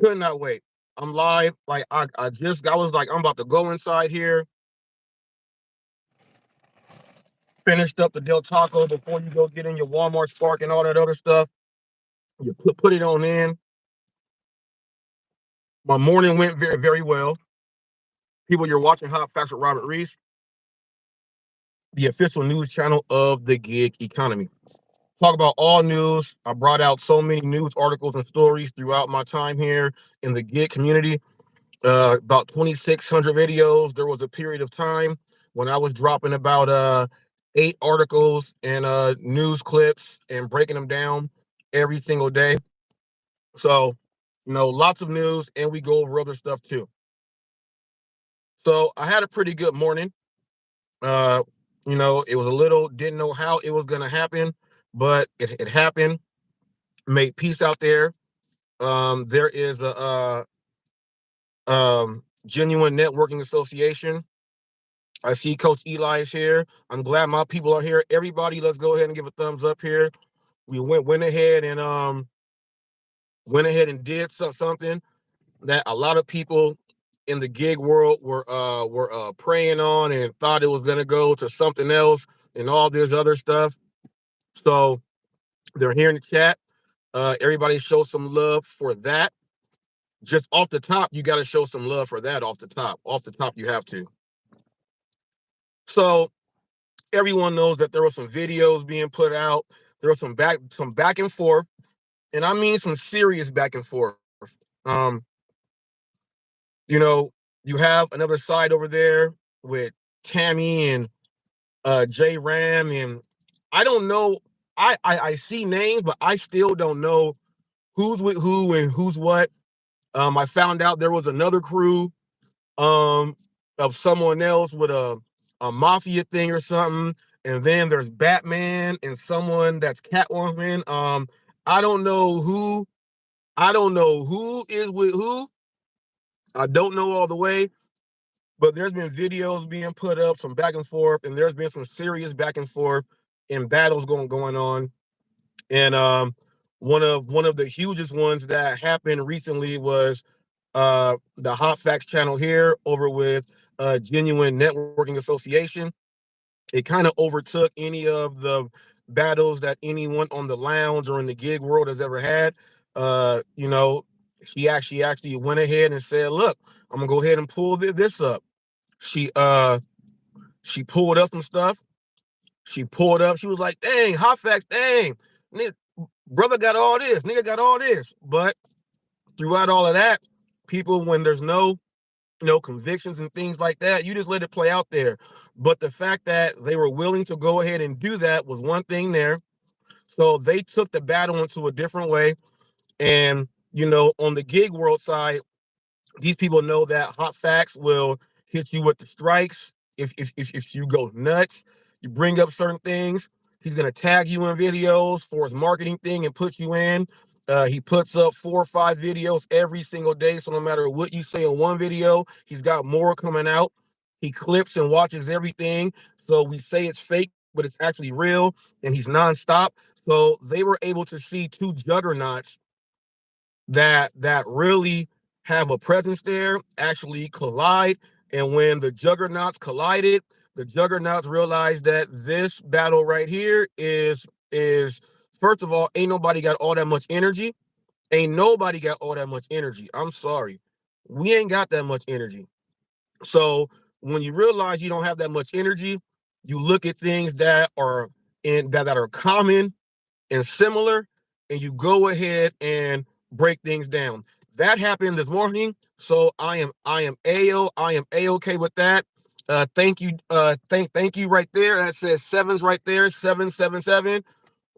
Could not wait. I'm live. Like I was like, I'm about to go inside here. Finished up the Del Taco before you go get in your Walmart Spark and all that other stuff. You put it on in. My morning went very, very well. People, you're watching Hot Facts with Robert Reese, the official news channel of the gig economy. Talk about all news. I brought out so many news articles and stories throughout my time here in the gig community. About 2,600 videos. There was a period of time when I was dropping about 8 articles and news clips and breaking them down every single day. So, lots of news, and we go over other stuff too. So I had a pretty good morning. Uh, it was a little, didn't know how it was gonna happen, but it happened. Made peace out there. There is a genuine networking association. I see Coach Eli is here. I'm glad my people are here. Everybody, let's go ahead and give a thumbs up here. We went ahead and did something that a lot of people in the gig world were praying on and thought it was gonna go to something else and all this other stuff. So they're here in the chat. Everybody show some love for that. Just off the top, you got to show some love for that off the top. Off the top, you have to. So everyone knows that there were some videos being put out. There was some back and forth, and I mean some serious back and forth. Um, you have another side over there with Tammy and J Ram, and I don't know. I see names, but I still don't know who's with who and who's what. I found out there was another crew of someone else with a mafia thing or something, and then there's Batman and someone that's Catwoman. I don't know who is with who. I don't know all the way, but there's been videos being put up, some back and forth, and there's been some serious back and forth and battles going on. And one of the hugest ones that happened recently was the Hot Facts channel here over with Genuine Networking Association. It kind of overtook any of the battles that anyone on the lounge or in the gig world has ever had. Uh, you know, she actually went ahead and said, "Look, I'm gonna go ahead and pull this up." She pulled up some stuff. She pulled up. She was like, "Dang, Hot Facts, dang, brother got all this, nigga got all this." But throughout all of that, people, when there's no convictions and things like that, you just let it play out there. But the fact that they were willing to go ahead and do that was one thing there. So they took the battle into a different way. And, on the gig world side, these people know that Hot Facts will hit you with the strikes. If you go nuts, you bring up certain things, he's gonna tag you in videos for his marketing thing and put you in. He puts up 4 or 5 videos every single day. So no matter what you say in one video, he's got more coming out. He clips and watches everything. So we say it's fake, but it's actually real, and he's nonstop. So they were able to see 2 juggernauts that really have a presence there actually collide. And when the juggernauts collided, the juggernauts realized that this battle right here is first of all, ain't nobody got all that much energy. Ain't nobody got all that much energy. I'm sorry. We ain't got that much energy. So when you realize you don't have that much energy, you look at things that are that are common and similar, and you go ahead and break things down. That happened this morning, so I am a-okay with that. Thank you, thank you right there. That says sevens right there, 777,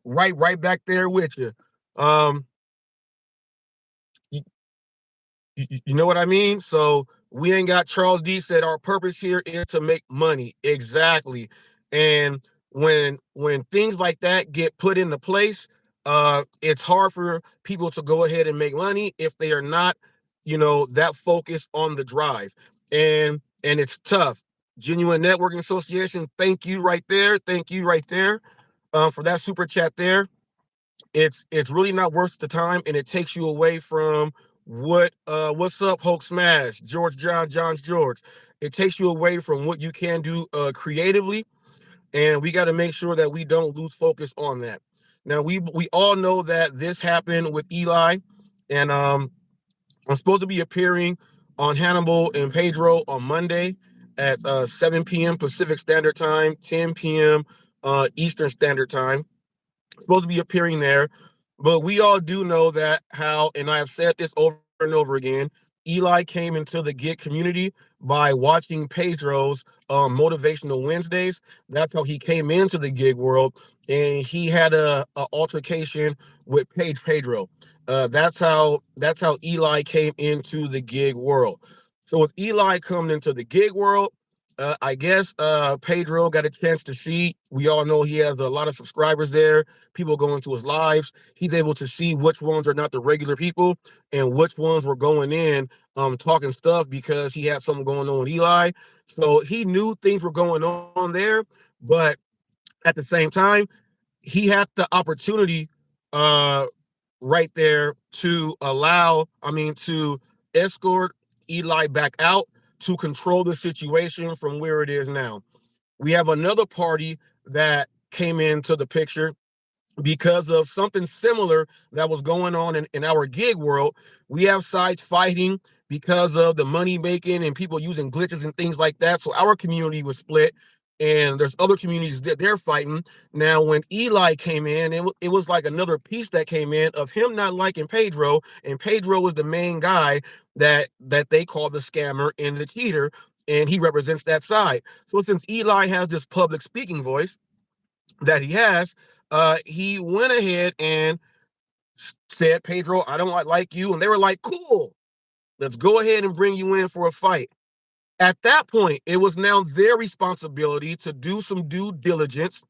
right back there with you. You, you know what I mean? So we ain't got Charles D said our purpose here is to make money. Exactly. And when things like that get put into place, it's hard for people to go ahead and make money if they are not, that focused on the drive. And it's tough. Genuine Networking Association, thank you right there. Thank you right there for that super chat there. It's really not worth the time, and it takes you away from What's up, Hulk Smash, George John's George. It takes you away from what you can do creatively, and we got to make sure that we don't lose focus on that. Now we all know that this happened with Eli, and I'm supposed to be appearing on Hannibal and Pedro on Monday at 7 p.m. Pacific Standard Time, 10 p.m. Eastern Standard Time. Supposed to be appearing there, but we all do know that how, and I have said this over and over again, Eli came into the gig community by watching Pedro's motivational Wednesdays. That's how he came into the gig world, and he had a altercation with Pedro. That's how Eli came into the gig world. So with Eli coming into the gig world, I guess Pedro got a chance to see. We all know he has a lot of subscribers there, people going to his lives. He's able to see which ones are not the regular people and which ones were going in talking stuff because he had something going on with Eli. So he knew things were going on there, but at the same time, he had the opportunity uh right there to to escort Eli back out to control the situation from where it is now. We have another party that came into the picture because of something similar that was going on in our gig world. We have sites fighting because of the money making and people using glitches and things like that. So our community was split, and there's other communities that they're fighting. Now, when Eli came in, it was like another piece that came in of him not liking Pedro, and Pedro was the main guy that they call the scammer and the cheater, and he represents that side. So since Eli has this public speaking voice that he has, he went ahead and said, Pedro, I don't like you. And they were like, cool, let's go ahead and bring you in for a fight. At that point, it was now their responsibility to do some due diligence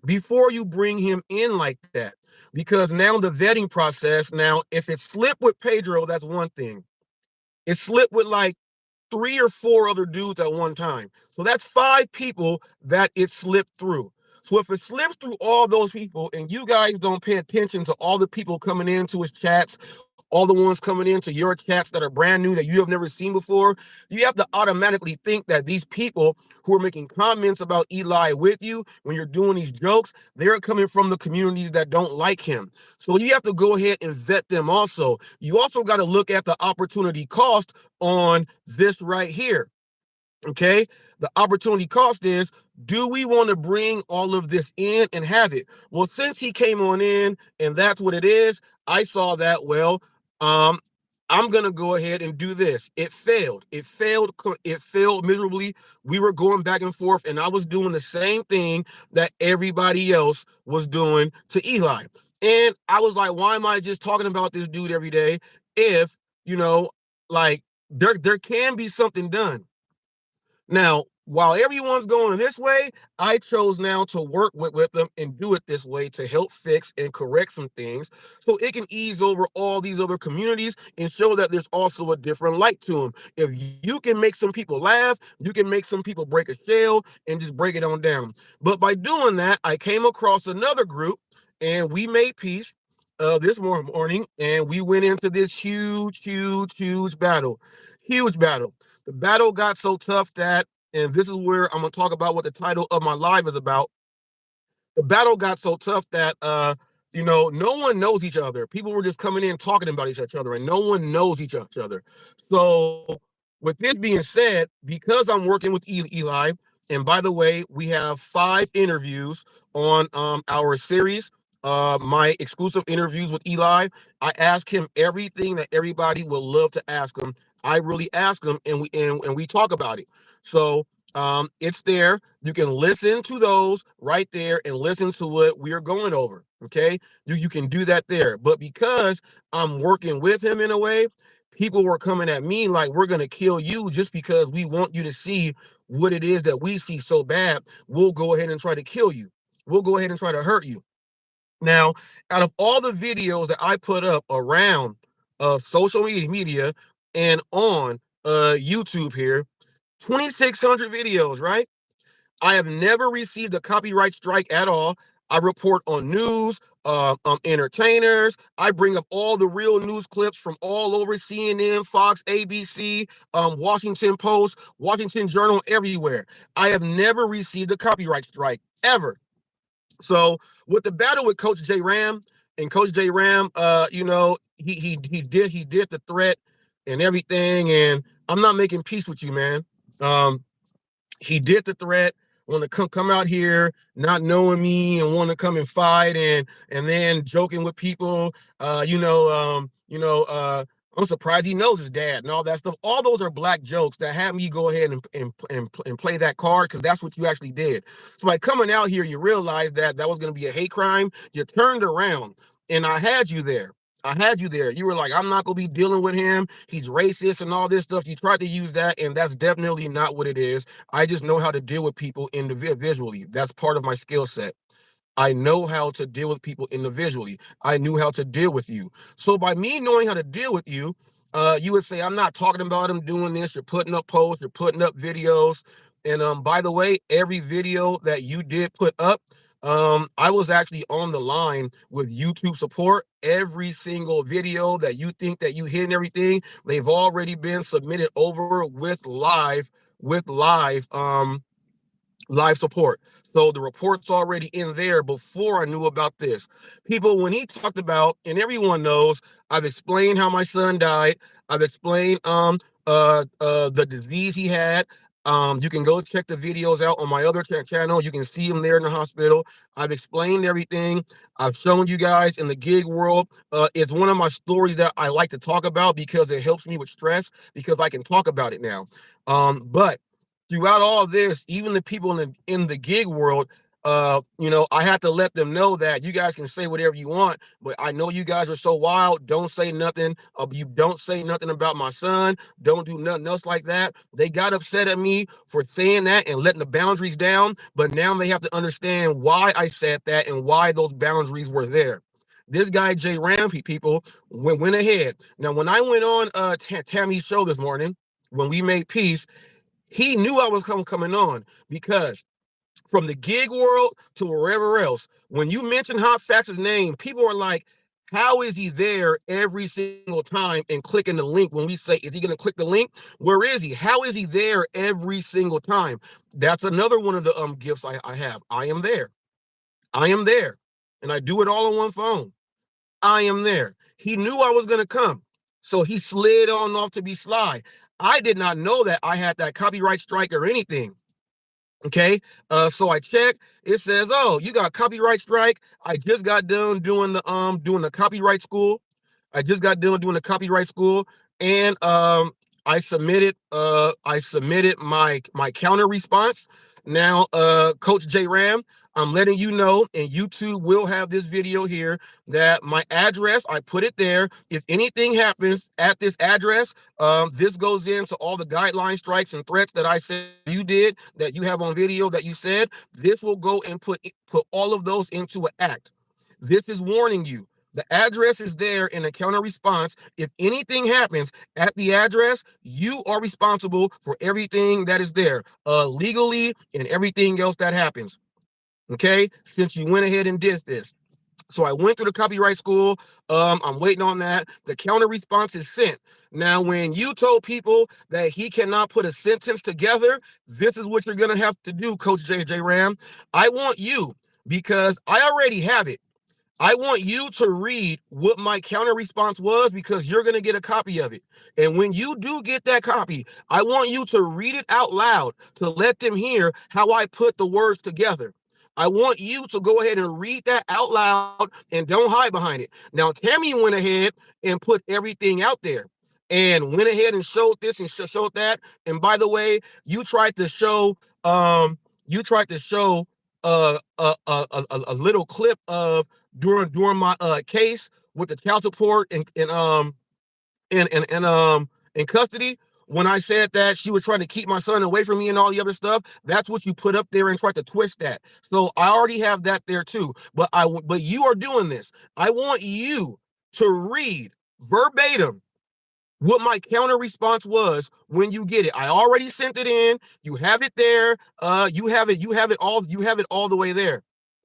before you bring him in like that. Because now the vetting process, now, if it slipped with Pedro, that's one thing. It slipped with like 3 or 4 other dudes at one time. So that's 5 people that it slipped through. So if it slips through all those people and you guys don't pay attention to all the people coming into his chats, all the ones coming into your chats that are brand new that you have never seen before, you have to automatically think that these people who are making comments about Eli with you when you're doing these jokes, they're coming from the communities that don't like him. So you have to go ahead and vet them also. You also got to look at the opportunity cost on this right here. Okay, the opportunity cost is, do we want to bring all of this in and have it? Well, since he came on in and that's what it is, I saw that, well, um I'm going to go ahead and do this. It failed miserably. We were going back and forth, and I was doing the same thing that everybody else was doing to Eli. And I was like, why am I just talking about this dude every day if, you know, like, there can be something done. Now, while everyone's going this way, I chose now to work with them and do it this way to help fix and correct some things so it can ease over all these other communities and show that there's also a different light to them. If you can make some people laugh, you can make some people break a shell and just break it on down. But by doing that, I came across another group and we made peace this morning, and we went into this huge battle. Huge battle. The battle got so tough that, and this is where I'm going to talk about what the title of my live is about. The battle got so tough that, no one knows each other. People were just coming in talking about each other, and no one knows each other. So, with this being said, because I'm working with Eli, and by the way, we have 5 interviews on our series. My exclusive interviews with Eli. I ask him everything that everybody would love to ask him. I really ask him, and we talk about it. So it's there. You can listen to those right there and listen to what we are going over. Okay, you can do that there. But because I'm working with him in a way, people were coming at me like, we're gonna kill you just because we want you to see what it is that we see so bad. We'll go ahead and try to kill you. We'll go ahead and try to hurt you. Now, out of all the videos that I put up around social media and on YouTube here, 2,600 videos, right? I have never received a copyright strike at all. I report on news. entertainers. I bring up all the real news clips from all over CNN, Fox, ABC, Washington Post, Washington Journal, everywhere. I have never received a copyright strike ever. So with the battle with Coach J Ram, and Coach J Ram, he did the threat and everything, and I'm not making peace with you, man. He did the threat, want to come out here not knowing me and want to come and fight, and then joking with people. I'm surprised he knows his dad and all that stuff. All those are black jokes that have me go ahead and play that card, because that's what you actually did. So by coming out here, you realized that that was going to be a hate crime. You turned around, and I had you there. I had you there. You were like, I'm not going to be dealing with him. He's racist and all this stuff. You tried to use that, and that's definitely not what it is. I just know how to deal with people individually. That's part of my skill set. I know how to deal with people individually. I knew how to deal with you. So by me knowing how to deal with you, you would say, I'm not talking about him doing this. You're putting up posts, you're putting up videos. And by the way, every video that you did put up, I was actually on the line with YouTube support. Every single video that you think that you hit and everything, they've already been submitted over with live support. So the report's already in there before I knew about this. People, when he talked about, and everyone knows, I've explained how my son died. I've explained the disease he had. You can go check the videos out on my other channel. You can see him there in the hospital. I've explained everything. I've shown you guys in the gig world. It's one of my stories that I like to talk about because it helps me with stress, because I can talk about it now. But throughout all this, even the people in the gig world, I had to let them know that you guys can say whatever you want, but I know you guys are so wild. Don't say nothing. You don't say nothing about my son. Don't do nothing else like that. They got upset at me for saying that and letting the boundaries down, but now they have to understand why I said that and why those boundaries were there. This guy Jay Rampy, people, went ahead. Now, when I went on Tammy's show this morning, when we made peace, he knew I was coming on, because from the gig world to wherever else, when you mention HotFacts' name, people are like, how is he there every single time and clicking the link? When we say, is he going to click the link? Where is he? How is he there every single time? That's another one of the gifts I have. I am there. I am there. And I do it all on one phone. I am there. He knew I was going to come, so he slid on off to be sly. I did not know that I had that copyright strike or anything. Okay, so I checked. It says, "Oh, you got copyright strike." I just got done doing the copyright school. I just got done doing the copyright school, and I submitted my counter response. Now, Coach J Ram, I'm letting you know, and YouTube will have this video here, that my address, I put it there. If anything happens at this address, this goes into all the guideline strikes and threats that I said you did, that you have on video that you said. This will go and put all of those into an act. This is warning you. The address is there in the counter response. If anything happens at the address, you are responsible for everything that is there, legally, and everything else that happens. Okay, since you went ahead and did this. So I went through the copyright school. I'm waiting on that. The counter response is sent. Now, when you told people that he cannot put a sentence together, this is what you're going to have to do, Coach J Ram. I want you, because I already have it, I want you to read what my counter response was, because you're going to get a copy of it. And when you do get that copy, I want you to read it out loud to let them hear how I put the words together. I want you to go ahead and read that out loud and don't hide behind it. Now, Tammy went ahead and put everything out there and went ahead and showed this and showed that. And by the way, you tried to show um you tried to show a little clip of during my case with the child support in custody, when I said that she was trying to keep my son away from me and all the other stuff. That's what you put up there and tried to twist that. So I already have that there too. But you are doing this. I want you to read verbatim what my counter response was when you get it. I already sent it in. You have it there. You have it all the way there.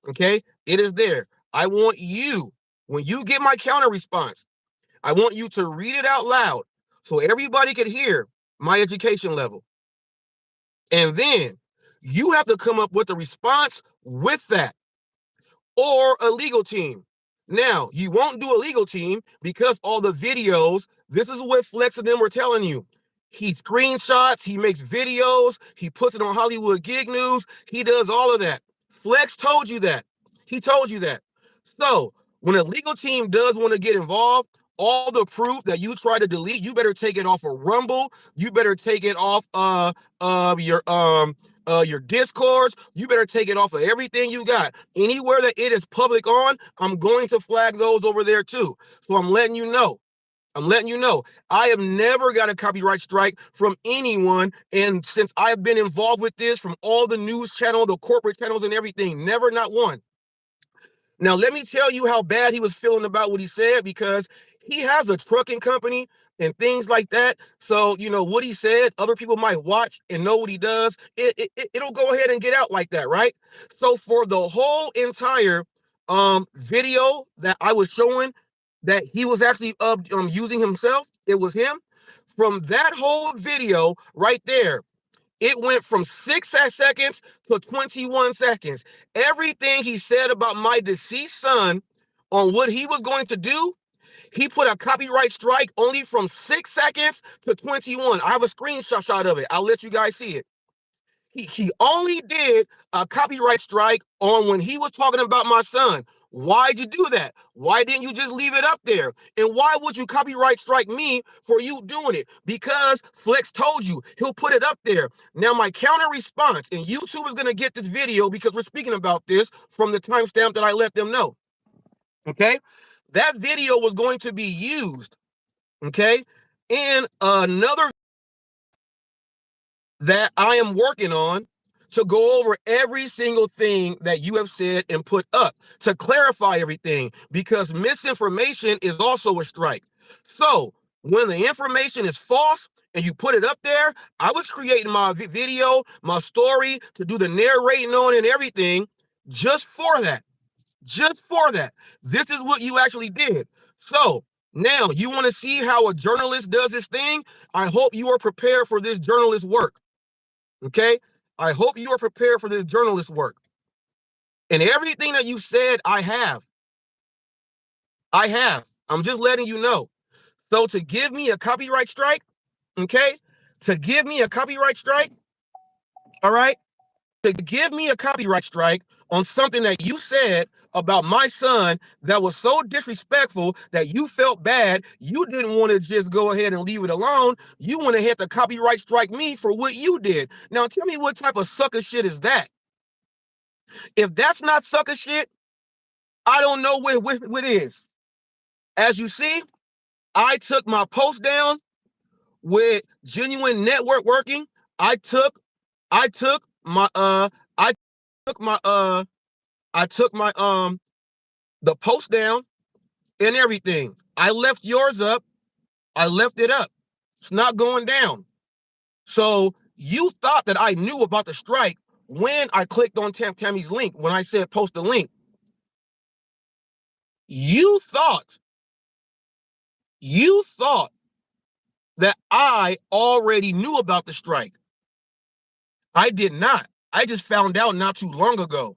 Okay, it is there. I want you, when you get my counter response, I want you to read it out loud so everybody can hear my education level. And then you have to come up with a response with that, or a legal team. Now, you won't do a legal team because all the videos, this is what Flex and them were telling you. He screenshots, he makes videos, he puts it on Hollywood Gig News, he does all of that. Flex told you that. He told you that. So, when a legal team does want to get involved, all the proof that you try to delete, you better take it off of Rumble, you better take it off your Discords, you better take it off of everything you got. Anywhere that it is public on, I'm going to flag those over there too. So I'm letting you know. I have never got a copyright strike from anyone. And since I've been involved with this, from all the news channel, the corporate channels and everything, never, not one. Now, let me tell you how bad he was feeling about what he said, because he has a trucking company and things like that. So, what he said, other people might watch and know what he does. It'll go ahead and get out like that, right? So for the whole entire video that I was showing that he was actually using himself, it was him. From that whole video right there, it went from 6 seconds to 21 seconds. Everything he said about my deceased son on what he was going to do, he put a copyright strike only from 6 seconds to 21. I have a screenshot of it. I'll let you guys see it. He only did a copyright strike on when he was talking about my son. Why'd you do that? Why didn't you just leave it up there? And why would you copyright strike me for you doing it? Because Flex told you he'll put it up there. Now, my counter response, and YouTube is going to get this video because we're speaking about this from the timestamp that I let them know. Okay? That video was going to be used, okay, in another that I am working on to go over every single thing that you have said and put up to clarify everything, because misinformation is also a strike. So when the information is false and you put it up there, I was creating my video, my story to do the narrating on and everything just for that. Just for that. This is what you actually did. So now you want to see how a journalist does his thing? I hope you are prepared for this journalist work. Okay? I hope you are prepared for this journalist work. And everything that you said, I have. I'm just letting you know. So to give me a copyright strike, okay? To give me a copyright strike, all right? To give me a copyright strike on something that you said about my son that was so disrespectful that you felt bad, you didn't want to just go ahead and leave it alone. You went ahead to copyright strike me for what you did. Now tell me, what type of sucker shit is that? If that's not sucker shit, I don't know what is. As you see, I took my post down with genuine network working. I took my the post down and everything. I left yours up. I left it up. It's not going down. So you thought that I knew about the strike when I clicked on Tammy's link, when I said post the link. You thought that I already knew about the strike. I did not. I just found out not too long ago.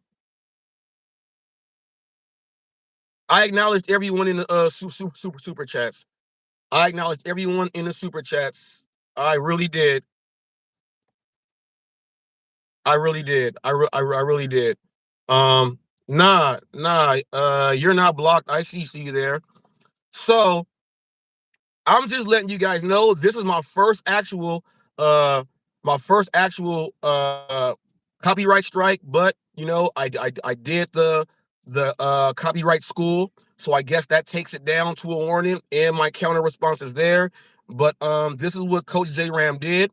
I acknowledged everyone in the super chats. I acknowledged everyone in the super chats. I really did. I really did. I really did. Nah. You're not blocked. I see you there. So I'm just letting you guys know this is my first actual copyright strike, but I did the copyright school, so I guess that takes it down to a warning, and my counter response is there. But this is what Coach J Ram did.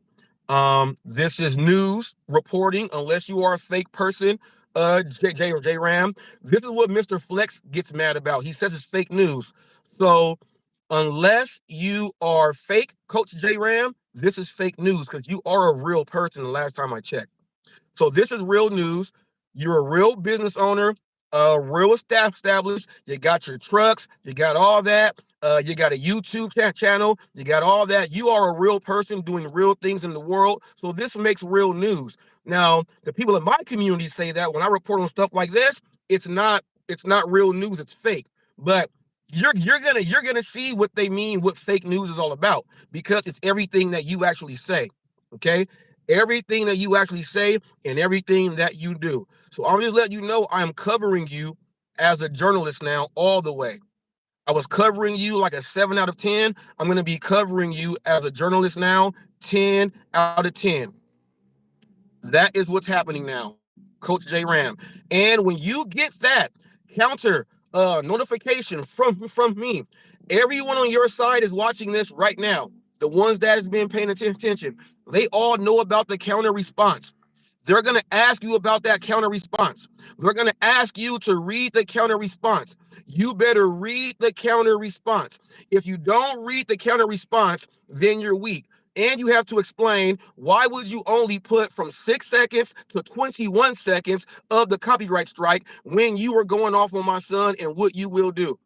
This is news reporting, unless you are a fake person. J Ram, this is what Mr. Flex gets mad about. He says it's fake news. So unless you are fake, Coach J Ram, this is fake news, because you are a real person the last time I checked. So this is real news. You're a real business owner. real established. You got your trucks, you got all that. You got a YouTube channel, you got all that. You are a real person doing real things in the world. So this makes real news. Now, the people in my community say that when I report on stuff like this, it's not real news, it's fake. But you're gonna see what they mean, what fake news is all about, because it's everything that you actually say. Okay, everything that you actually say and everything that you do. So I'm just letting you know I am covering you as a journalist now all the way. I was covering you like a 7 out of 10. I'm going to be covering you as a journalist now 10 out of 10. That is what's happening now, Coach J Ram. And when you get that counter notification from me, everyone on your side is watching this right now. The ones that has been paying attention, they all know about the counter response. They're going to ask you about that counter response. They're going to ask you to read the counter response. You better read the counter response. If you don't read the counter response, then you're weak. And you have to explain why would you only put from 6 seconds to 21 seconds of the copyright strike when you were going off on my son and what you will do.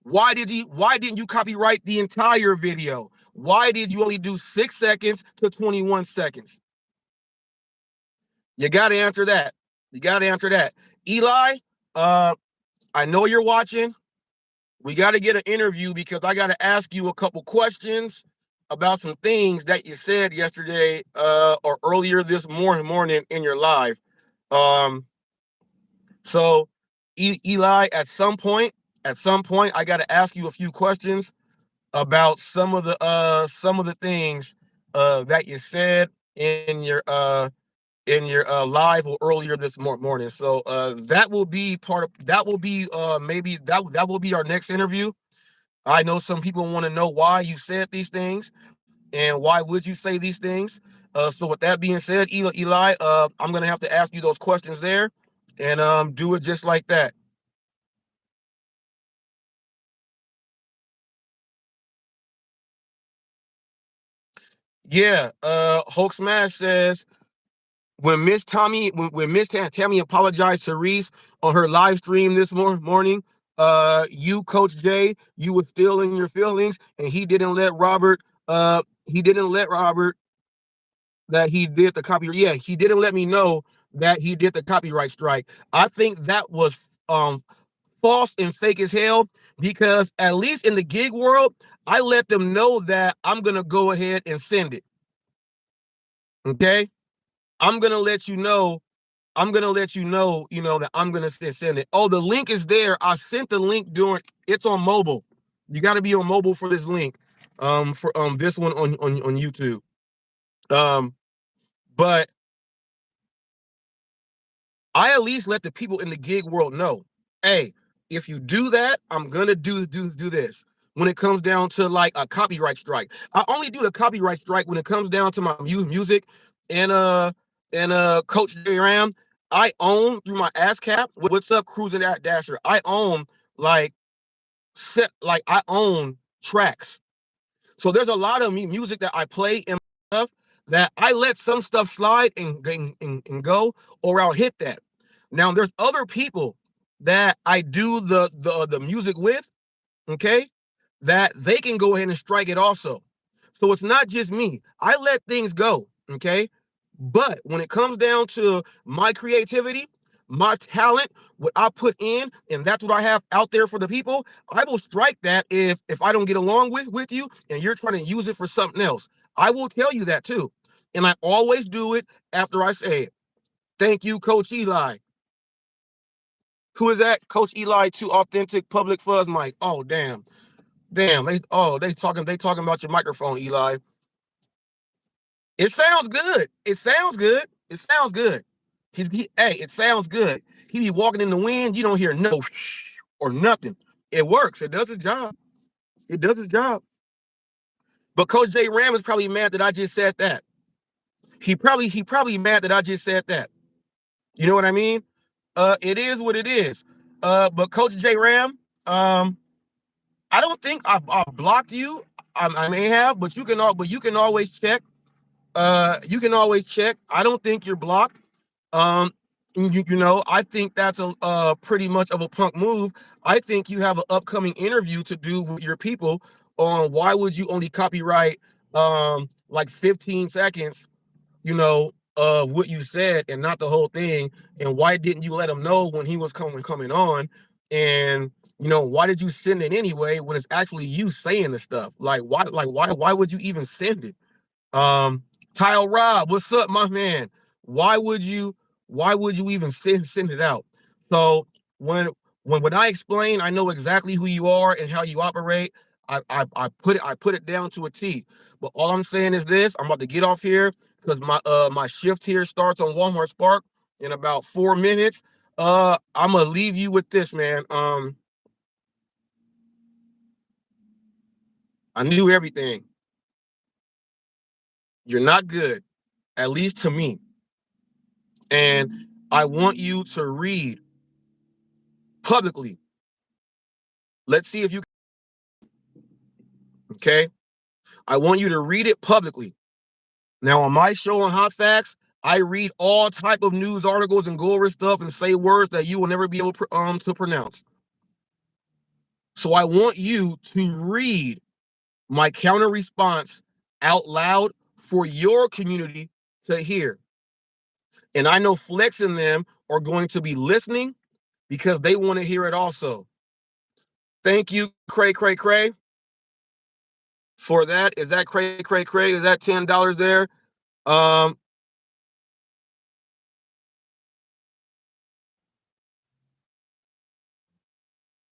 Why didn't you copyright the entire video? Why did you only do 6 seconds to 21 seconds? You got to answer that. You got to answer that. Eli, I know you're watching. We got to get an interview because I got to ask you a couple questions about some things that you said yesterday or earlier this morning in your live. So Eli, at some point, I got to ask you a few questions about some of the things that you said in your live or earlier this morning. So that will be maybe that will be our next interview. I know some people want to know why you said these things and why would you say these things. So with that being said, Eli, I'm gonna have to ask you those questions there, and do it just like that. Yeah. Hulk Smash says when Miss Tammy apologized to Reese on her live stream this morning, you, Coach J, you were still in your feelings, and he didn't let Robert that he did the copyright. Yeah, he didn't let me know that he did the copyright strike. I think that was false and fake as hell, because at least in the gig world, I let them know that I'm gonna go ahead and send it. Okay, I'm gonna let you know that I'm gonna send it. Oh, the link is there. I sent the link during. It's on mobile. You got to be on mobile for this link. For this one on YouTube. Um, but I at least let the people in the gig world know, hey, if you do that, I'm gonna do this. When it comes down to like a copyright strike, I only do the copyright strike when it comes down to my music and Coach J Ram. I own through my ASCAP. What's up, Cruising at Dasher? I own like I own tracks. So there's a lot of music that I play in my stuff that I let some stuff slide and go, or I'll hit that. Now there's other people that I do the music with, okay, that they can go ahead and strike it also. So it's not just me. I let things go, okay? But when it comes down to my creativity, my talent, what I put in, and that's what I have out there for the people, I will strike that if I don't get along with you and you're trying to use it for something else. I will tell you that too. And I always do it after I say it. Thank you, Coach Eli. Who is that? Coach Eli, too authentic public fuzz mic. Oh, damn. Damn. They talking about your microphone, Eli. It sounds good. It sounds good. It sounds good. Hey, it sounds good. He be walking in the wind. You don't hear no shh or nothing. It works. It does its job. It does its job. But Coach J Ram is probably mad that I just said that. He probably mad that I just said that. You know what I mean? It is what it is. But Coach J Ram, I don't think I've blocked you. I may have, but you can always check. You can always check. I don't think you're blocked. Um, I think that's a pretty much of a punk move. I think you have an upcoming interview to do with your people on why would you only copyright like 15 seconds, of what you said and not the whole thing, and why didn't you let him know when he was coming on, and why did you send it anyway when it's actually you saying the stuff? Why would you even send it? Tile Rob, what's up, my man? Why would you even send it out? So when I explain, I know exactly who you are and how you operate. I put it down to a T. But all I'm saying is this: I'm about to get off here because my shift here starts on Walmart Spark in about 4 minutes. I'm gonna leave you with this, man. I knew everything. You're not good, at least to me. And I want you to read publicly. Let's see if you okay. I want you to read it publicly. Now on my show on Hot Facts, I read all type of news articles and go over stuff and say words that you will never be able to pronounce. So I want you to read my counter response out loud for your community to hear. And I know Flex and them are going to be listening because they want to hear it also. Thank you, Cray, for that. Is that Cray? Is that $10 there? Um,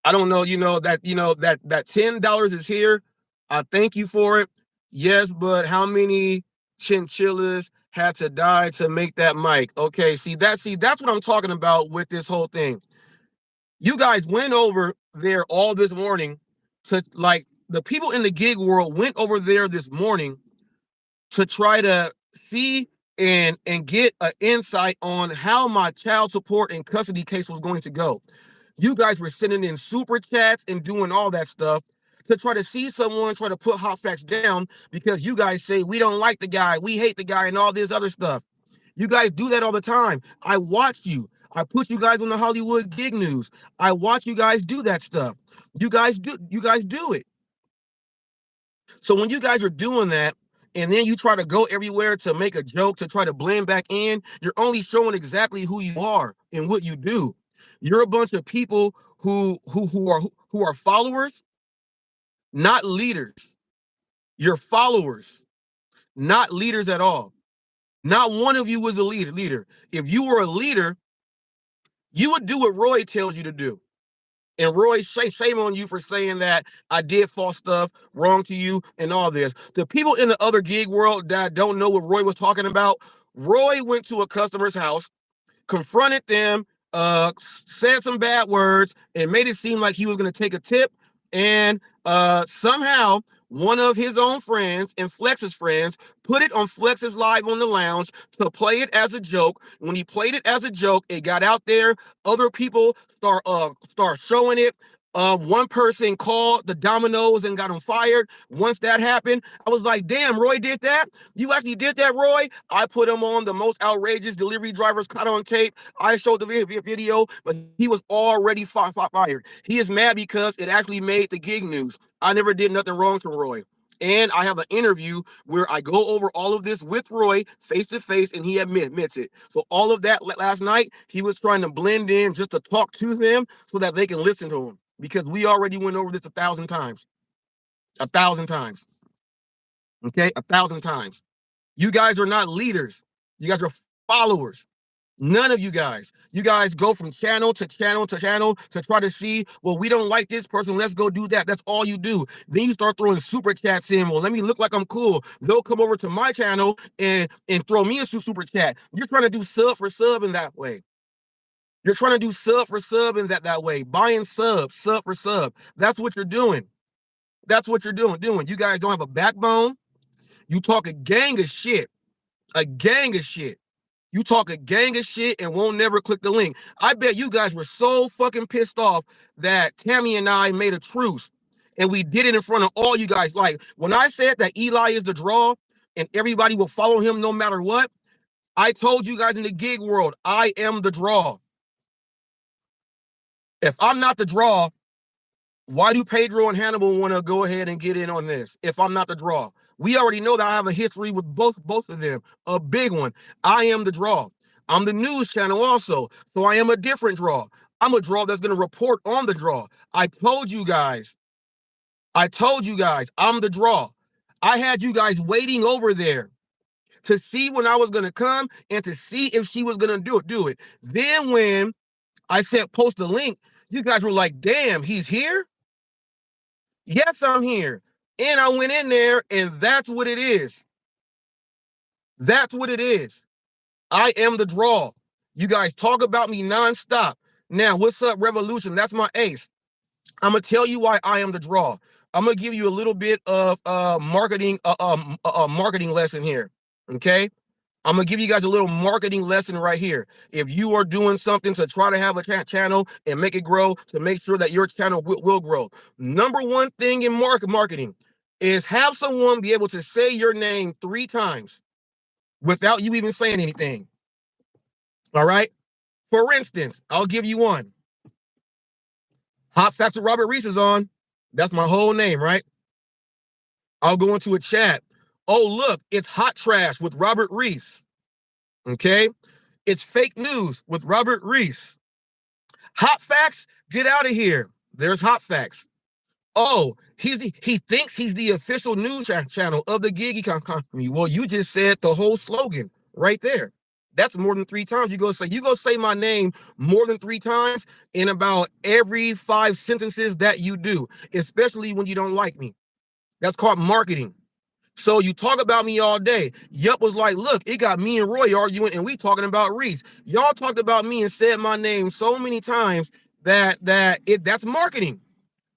I don't know, that $10 is here. I thank you for it. Yes, but how many chinchillas had to die to make that mic? Okay, that's what I'm talking about with this whole thing. You guys went over there all this morning to like the people in the gig world went over there this morning to try to see and get an insight on how my child support and custody case was going to go. You guys were sending in super chats and doing all that stuff to try to see someone try to put hot facts down because you guys say we don't like the guy, we hate the guy, and all this other stuff. You guys do that all the time. I watch you. I put you guys on the Hollywood gig news. I watch you guys do that stuff. You guys do it. So when you guys are doing that, and then you try to go everywhere to make a joke to try to blend back in, you're only showing exactly who you are and what you do. You're a bunch of people who are followers, not leaders. You're followers, not leaders at all. Not one of you was a leader. If you were a leader, you would do what Roy tells you to do. And Roy, shame on you for saying that I did false stuff wrong to you and all this. The people in the other gig world that don't know what Roy was talking about, Roy went to a customer's house, confronted them, said some bad words, and made it seem like he was going to take a tip. And somehow, one of his own friends and Flex's friends put it on Flex's Live on the Lounge to play it as a joke. When he played it as a joke, it got out there. Other people start showing it. One person called the Dominoes and got him fired. Once that happened, I was like, damn, Roy did that? You actually did that, Roy? I put him on the most outrageous delivery drivers caught on tape. I showed the video, but he was already fired. He is mad because it actually made the gig news. I never did nothing wrong to Roy. And I have an interview where I go over all of this with Roy face to face, and he admits it. So all of that last night, he was trying to blend in just to talk to them so that they can listen to him. Because we already went over this 1,000 times. 1,000 times. Okay? 1,000 times. You guys are not leaders. You guys are followers. None of you guys. You guys go from channel to channel to channel to try to see, well, we don't like this person. Let's go do that. That's all you do. Then you start throwing super chats in. Well, let me look like I'm cool. They'll come over to my channel and throw me a super chat. You're trying to do sub for sub in that way. You're trying to do sub for sub in that way. Buying sub for sub. That's what you're doing. That's what you're doing. You guys don't have a backbone. You talk a gang of shit. A gang of shit. You talk a gang of shit and won't never click the link. I bet you guys were so fucking pissed off that Tammy and I made a truce and we did it in front of all you guys. Like when I said that Eli is the draw and everybody will follow him no matter what, I told you guys in the gig world, I am the draw. If I'm not the draw, why do Pedro and Hannibal want to go ahead and get in on this if I'm not the draw? We already know that I have a history with both of them, a big one. I am the draw. I'm the news channel also, so I am a different draw. I'm a draw that's going to report on the draw. I told you guys, I'm the draw. I had you guys waiting over there to see when I was going to come and to see if she was going to do it. Then when I said post the link, you guys were like, damn, he's here? Yes, I'm here. And I went in there, and that's what it is. That's what it is. I am the draw. You guys talk about me nonstop. Now, what's up, Revolution? That's my ace. I'm gonna tell you why I am the draw. I'm gonna give you a little bit of marketing lesson here. Okay, I'm gonna give you guys a little marketing lesson right here. If you are doing something to try to have a channel and make it grow, to make sure that your channel will grow, number one thing in marketing is have someone be able to say your name 3 times without you even saying anything. All right. For instance, I'll give you one. Hot Facts with Robert Reese is on. That's my whole name, right? I'll go into a chat. Oh, look, it's Hot Trash with Robert Reese. Okay. It's fake news with Robert Reese. Hot Facts, get out of here. There's Hot Facts. Oh, he thinks he's the official news channel of the gig economy. Well, you just said the whole slogan right there. That's more than 3 times. You go say my name more than 3 times in about every 5 sentences that you do, especially when you don't like me. That's called marketing. So you talk about me all day. Yup was like, look, it got me and Roy arguing, and we talking about Reese. Y'all talked about me and said my name so many times that's marketing.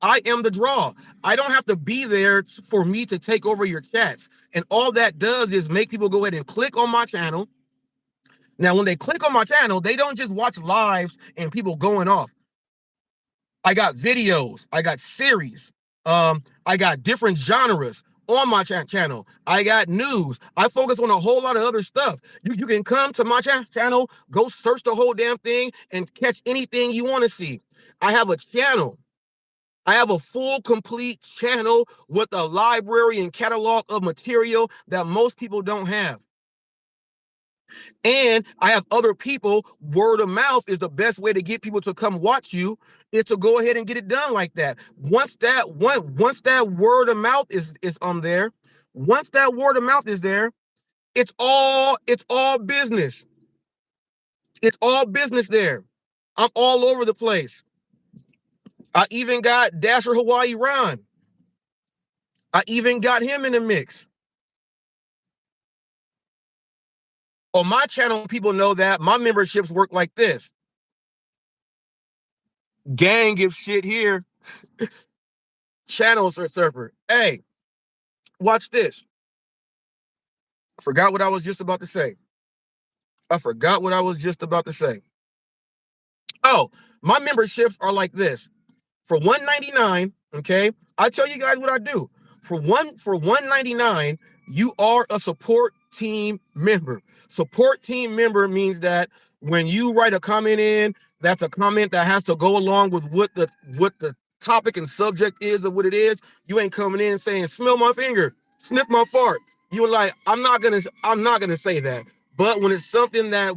I am the draw. I don't have to be there for me to take over your chats. And all that does is make people go ahead and click on my channel. Now, when they click on my channel, they don't just watch lives and people going off. I got videos. I got series. I got different genres on my channel. I got news. I focus on a whole lot of other stuff. You can come to my channel, go search the whole damn thing, and catch anything you want to see. I have a channel. I have a full, complete channel with a library and catalog of material that most people don't have. And I have other people. Word of mouth is the best way to get people to come watch you, is to go ahead and get it done like that. Once that word of mouth is there, once that word of mouth is there, it's all business. It's all business there. I'm all over the place. I even got Dasher Hawaii Ron. I even got him in the mix. On my channel, people know that my memberships work like this. Gang gives shit here. Channel surfer. Hey, watch this. I forgot what I was just about to say. Oh, my memberships are like this. For $1.99, okay, I tell you guys what I do. For $1.99, you are a support team member. Support team member means that when you write a comment in, that's a comment that has to go along with what the topic and subject is of what it is. You ain't coming in saying, smell my finger, sniff my fart. You're like, I'm not gonna say that. But when it's something that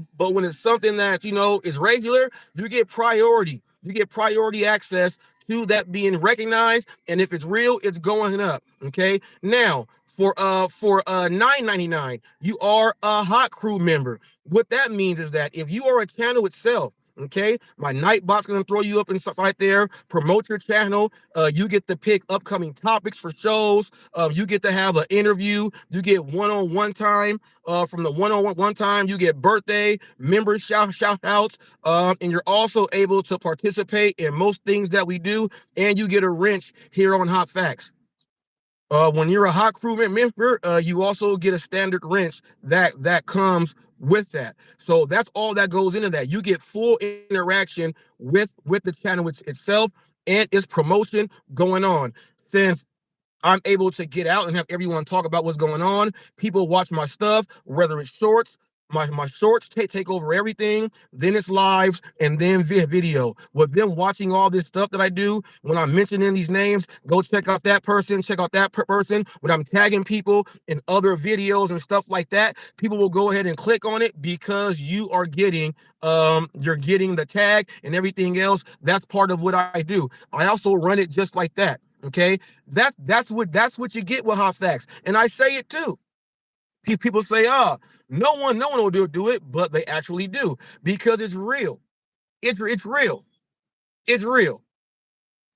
is regular, you get priority. You get priority access to that being recognized, and if it's real, it's going up. Okay. Now, for $9.99, you are a hot crew member. What that means is that if you are a channel itself, okay, my Nightbot's gonna throw you up and stuff right there, promote your channel. You get to pick upcoming topics for shows. You get to have an interview. You get one-on-one time. From the one-on-one time, you get birthday, member shout outs, and you're also able to participate in most things that we do, and you get a wrench here on Hot Facts. When you're a hot crew member, you also get a standard wrench that comes with that. So that's all that goes into that. You get full interaction with the channel itself and its promotion going on. Since I'm able to get out and have everyone talk about what's going on, people watch my stuff, whether it's shorts, My shorts take over everything. Then it's lives, and then video. With them watching all this stuff that I do, when I'm mentioning these names, go check out that person, check out that person. When I'm tagging people in other videos and stuff like that, people will go ahead and click on it because you're getting the tag and everything else. That's part of what I do. I also run it just like that. Okay, that's what you get with HotFacts, and I say it too. People say, no one will do it, but they actually do because it's real. It's real. It's real.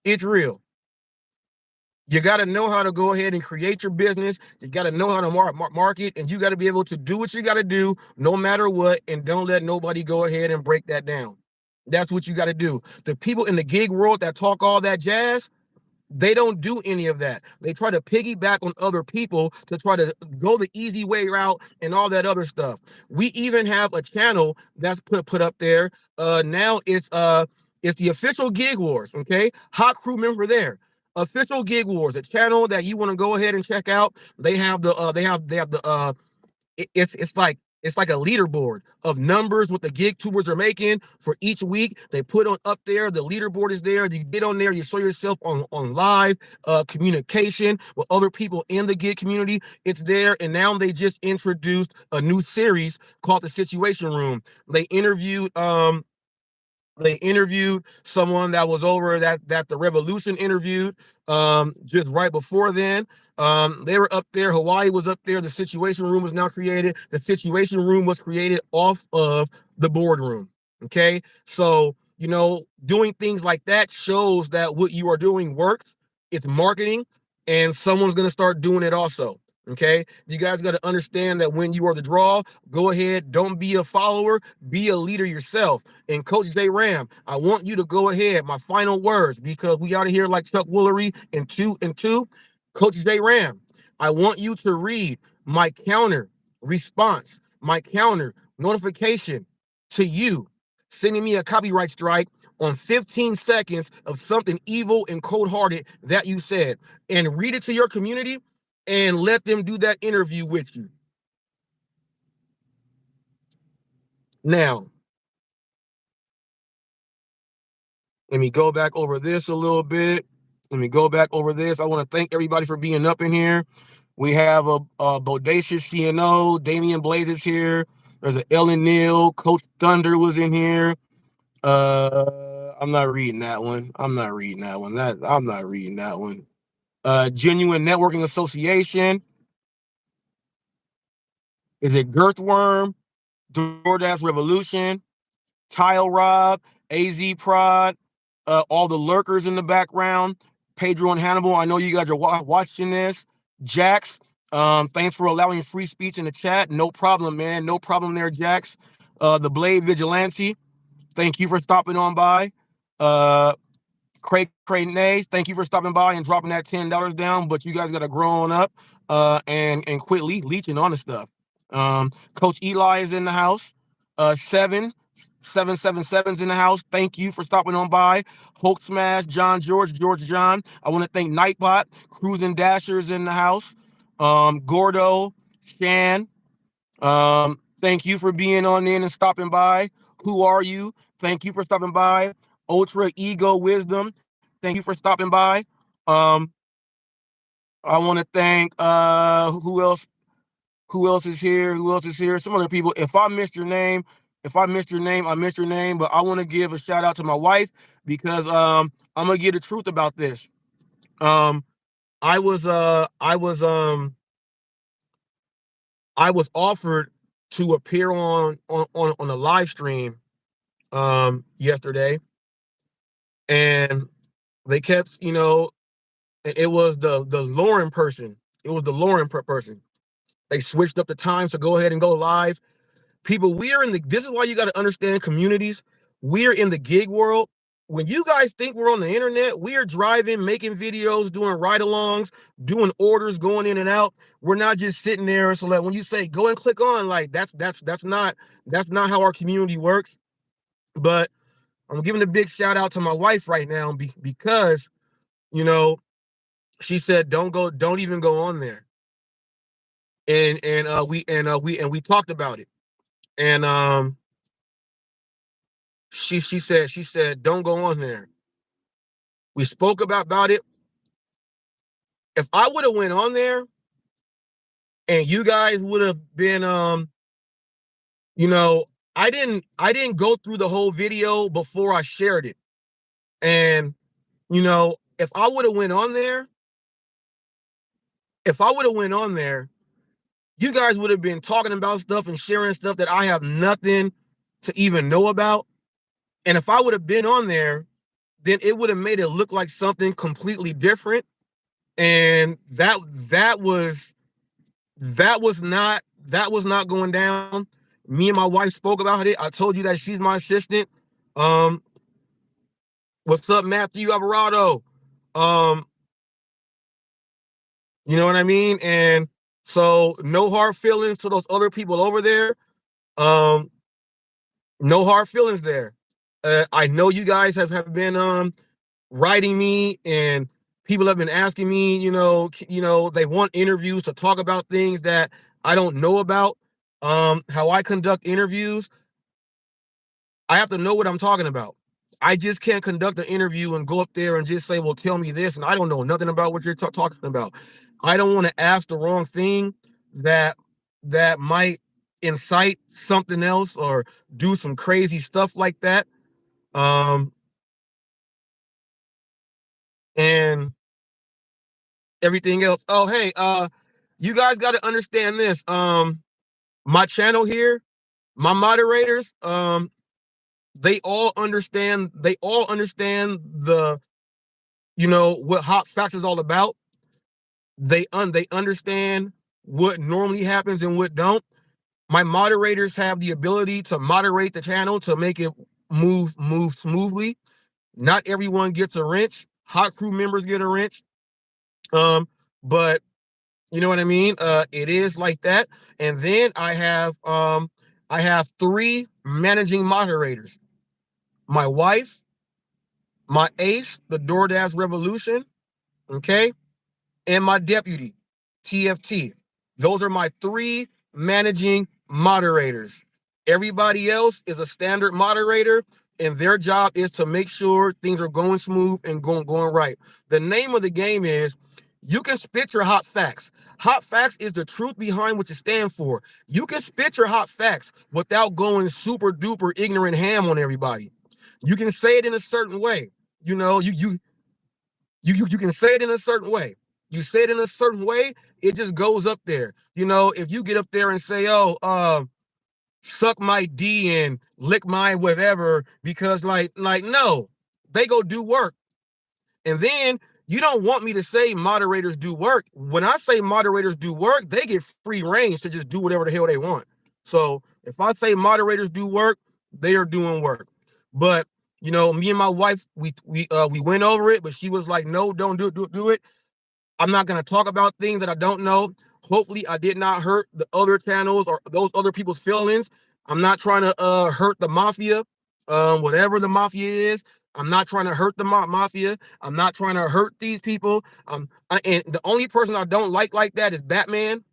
It's real. You got to know how to go ahead and create your business. You got to know how to market, and you got to be able to do what you got to do no matter what, and don't let nobody go ahead and break that down. That's what you got to do. The people in the gig world that talk all that jazz, they don't do any of that. They try to piggyback on other people to try to go the easy way route and all that other stuff. We even have a channel that's put up there. Now it's the official Gig Wars. Okay, hot crew member there. Official Gig Wars, a channel that you want to go ahead and check out. They have the it's like a leaderboard of numbers what the gig tubers are making for each week. They put on up there. The leaderboard is there. You get on there. You show yourself on live communication with other people in the gig community. It's there. And now they just introduced a new series called the Situation Room. They interviewed someone that was over that the Revolution interviewed just right before then. They were up there. Hawaii was up there. The Situation Room was now created. The Situation Room was created off of the boardroom. Okay, so doing things like that shows that what you are doing works. It's marketing, and someone's gonna start doing it also. Okay, you guys got to understand that when you are the draw, go ahead. Don't be a follower. Be a leader yourself. And Coach J Ram, I want you to go ahead. My final words, because we out of here like Chuck Woolery in two and two. Coach J Ram, I want you to read my counter response, my counter notification to you, sending me a copyright strike on 15 seconds of something evil and cold-hearted that you said, and read it to your community and let them do that interview with you. Now, let me go back over this a little bit. Let me go back over this. I want to thank everybody for being up in here. We have a Bodacious CNO, Damian Blaze is here. There's an Ellen Neal, Coach Thunder was in here. I'm not reading that one. I'm not reading that one. Genuine Networking Association. Is it Girthworm? DoorDash Revolution? Tile Rob, AZ Prod, all the lurkers in the background, Pedro and Hannibal. I know you guys are watching this. Jax, thanks for allowing free speech in the chat. No problem, man. No problem there, Jax. The Blade Vigilante, thank you for stopping on by. Craig Nays, thank you for stopping by and dropping that $10 down. But you guys got to grow on up and quit leeching on the stuff. Coach Eli is in the house. 777's in the house. Thank you for stopping on by. Hulk Smash, George John. I want to thank Nightbot, Cruising Dashers in the house. Gordo, Shan. Thank you for being on in and stopping by. Who are you? Thank you for stopping by. Ultra Ego Wisdom, thank you for stopping by. I want to thank who else is here? Some other people. If I missed your name, I missed your name. But I want to give a shout out to my wife because I'm gonna get the truth about this. I was offered to appear on a live stream yesterday, and they kept, it was the Lauren person. It was the Lauren person. They switched up the times to go ahead and go live. People, this is why you got to understand communities. We're in the gig world. When you guys think we're on the internet, we are driving, making videos, doing ride-alongs, doing orders, going in and out. We're not just sitting there. So that when you say go and click on, like that's not how our community works. But I'm giving a big shout out to my wife right now because she said don't even go on there. And we talked about it. And she said, don't go on there. We spoke about it. If I would have went on there and you guys would have been I didn't go through the whole video before I shared it. And if I would have went on there, you guys would have been talking about stuff and sharing stuff that I have nothing to even know about. And if I would have been on there, then it would have made it look like something completely different. And that was not going down. Me and my wife spoke about it. I told you that she's my assistant. What's up, Matthew Alvarado? You know what I mean? And so no hard feelings to those other people over there. No hard feelings there. I know you guys have been writing me, and people have been asking me, they want interviews to talk about things that I don't know about. How I conduct interviews, I have to know what I'm talking about. I just can't conduct an interview and go up there and just say, well, tell me this, and I don't know nothing about what you're talking about. I don't want to ask the wrong thing that might incite something else or do some crazy stuff like that. And everything else. Oh, hey, you guys got to understand this. My channel here, my moderators, they all understand the what Hot Facts is all about. They understand what normally happens and what don't. My moderators have the ability to moderate the channel to make it move smoothly. Not everyone gets a wrench. Hot crew members get a wrench. But you know what I mean? It is like that. And then I have 3 managing moderators. My wife, my ace, the DoorDash Revolution, okay, and my deputy, TFT. Those are my 3 managing moderators. Everybody else is a standard moderator, and their job is to make sure things are going smooth and going right. The name of the game is you can spit your hot facts. Hot facts is the truth behind what you stand for. You can spit your hot facts without going super duper ignorant ham on everybody. You can say it in a certain way. You can say it in a certain way. You say it in a certain way, it just goes up there. If you get up there and say, oh, suck my D and lick my whatever, because like no, they go do work. And then you don't want me to say moderators do work. When I say moderators do work, they get free range to just do whatever the hell they want. So if I say moderators do work, they are doing work. But me and my wife, we went over it, but she was like, no, don't do it. I'm not going to talk about things that I don't know. Hopefully I did not hurt the other channels or those other people's feelings. I'm not trying to hurt the mafia, whatever the mafia is. I'm not trying to hurt the mafia. I'm not trying to hurt these people. And the only person I don't like that is Batman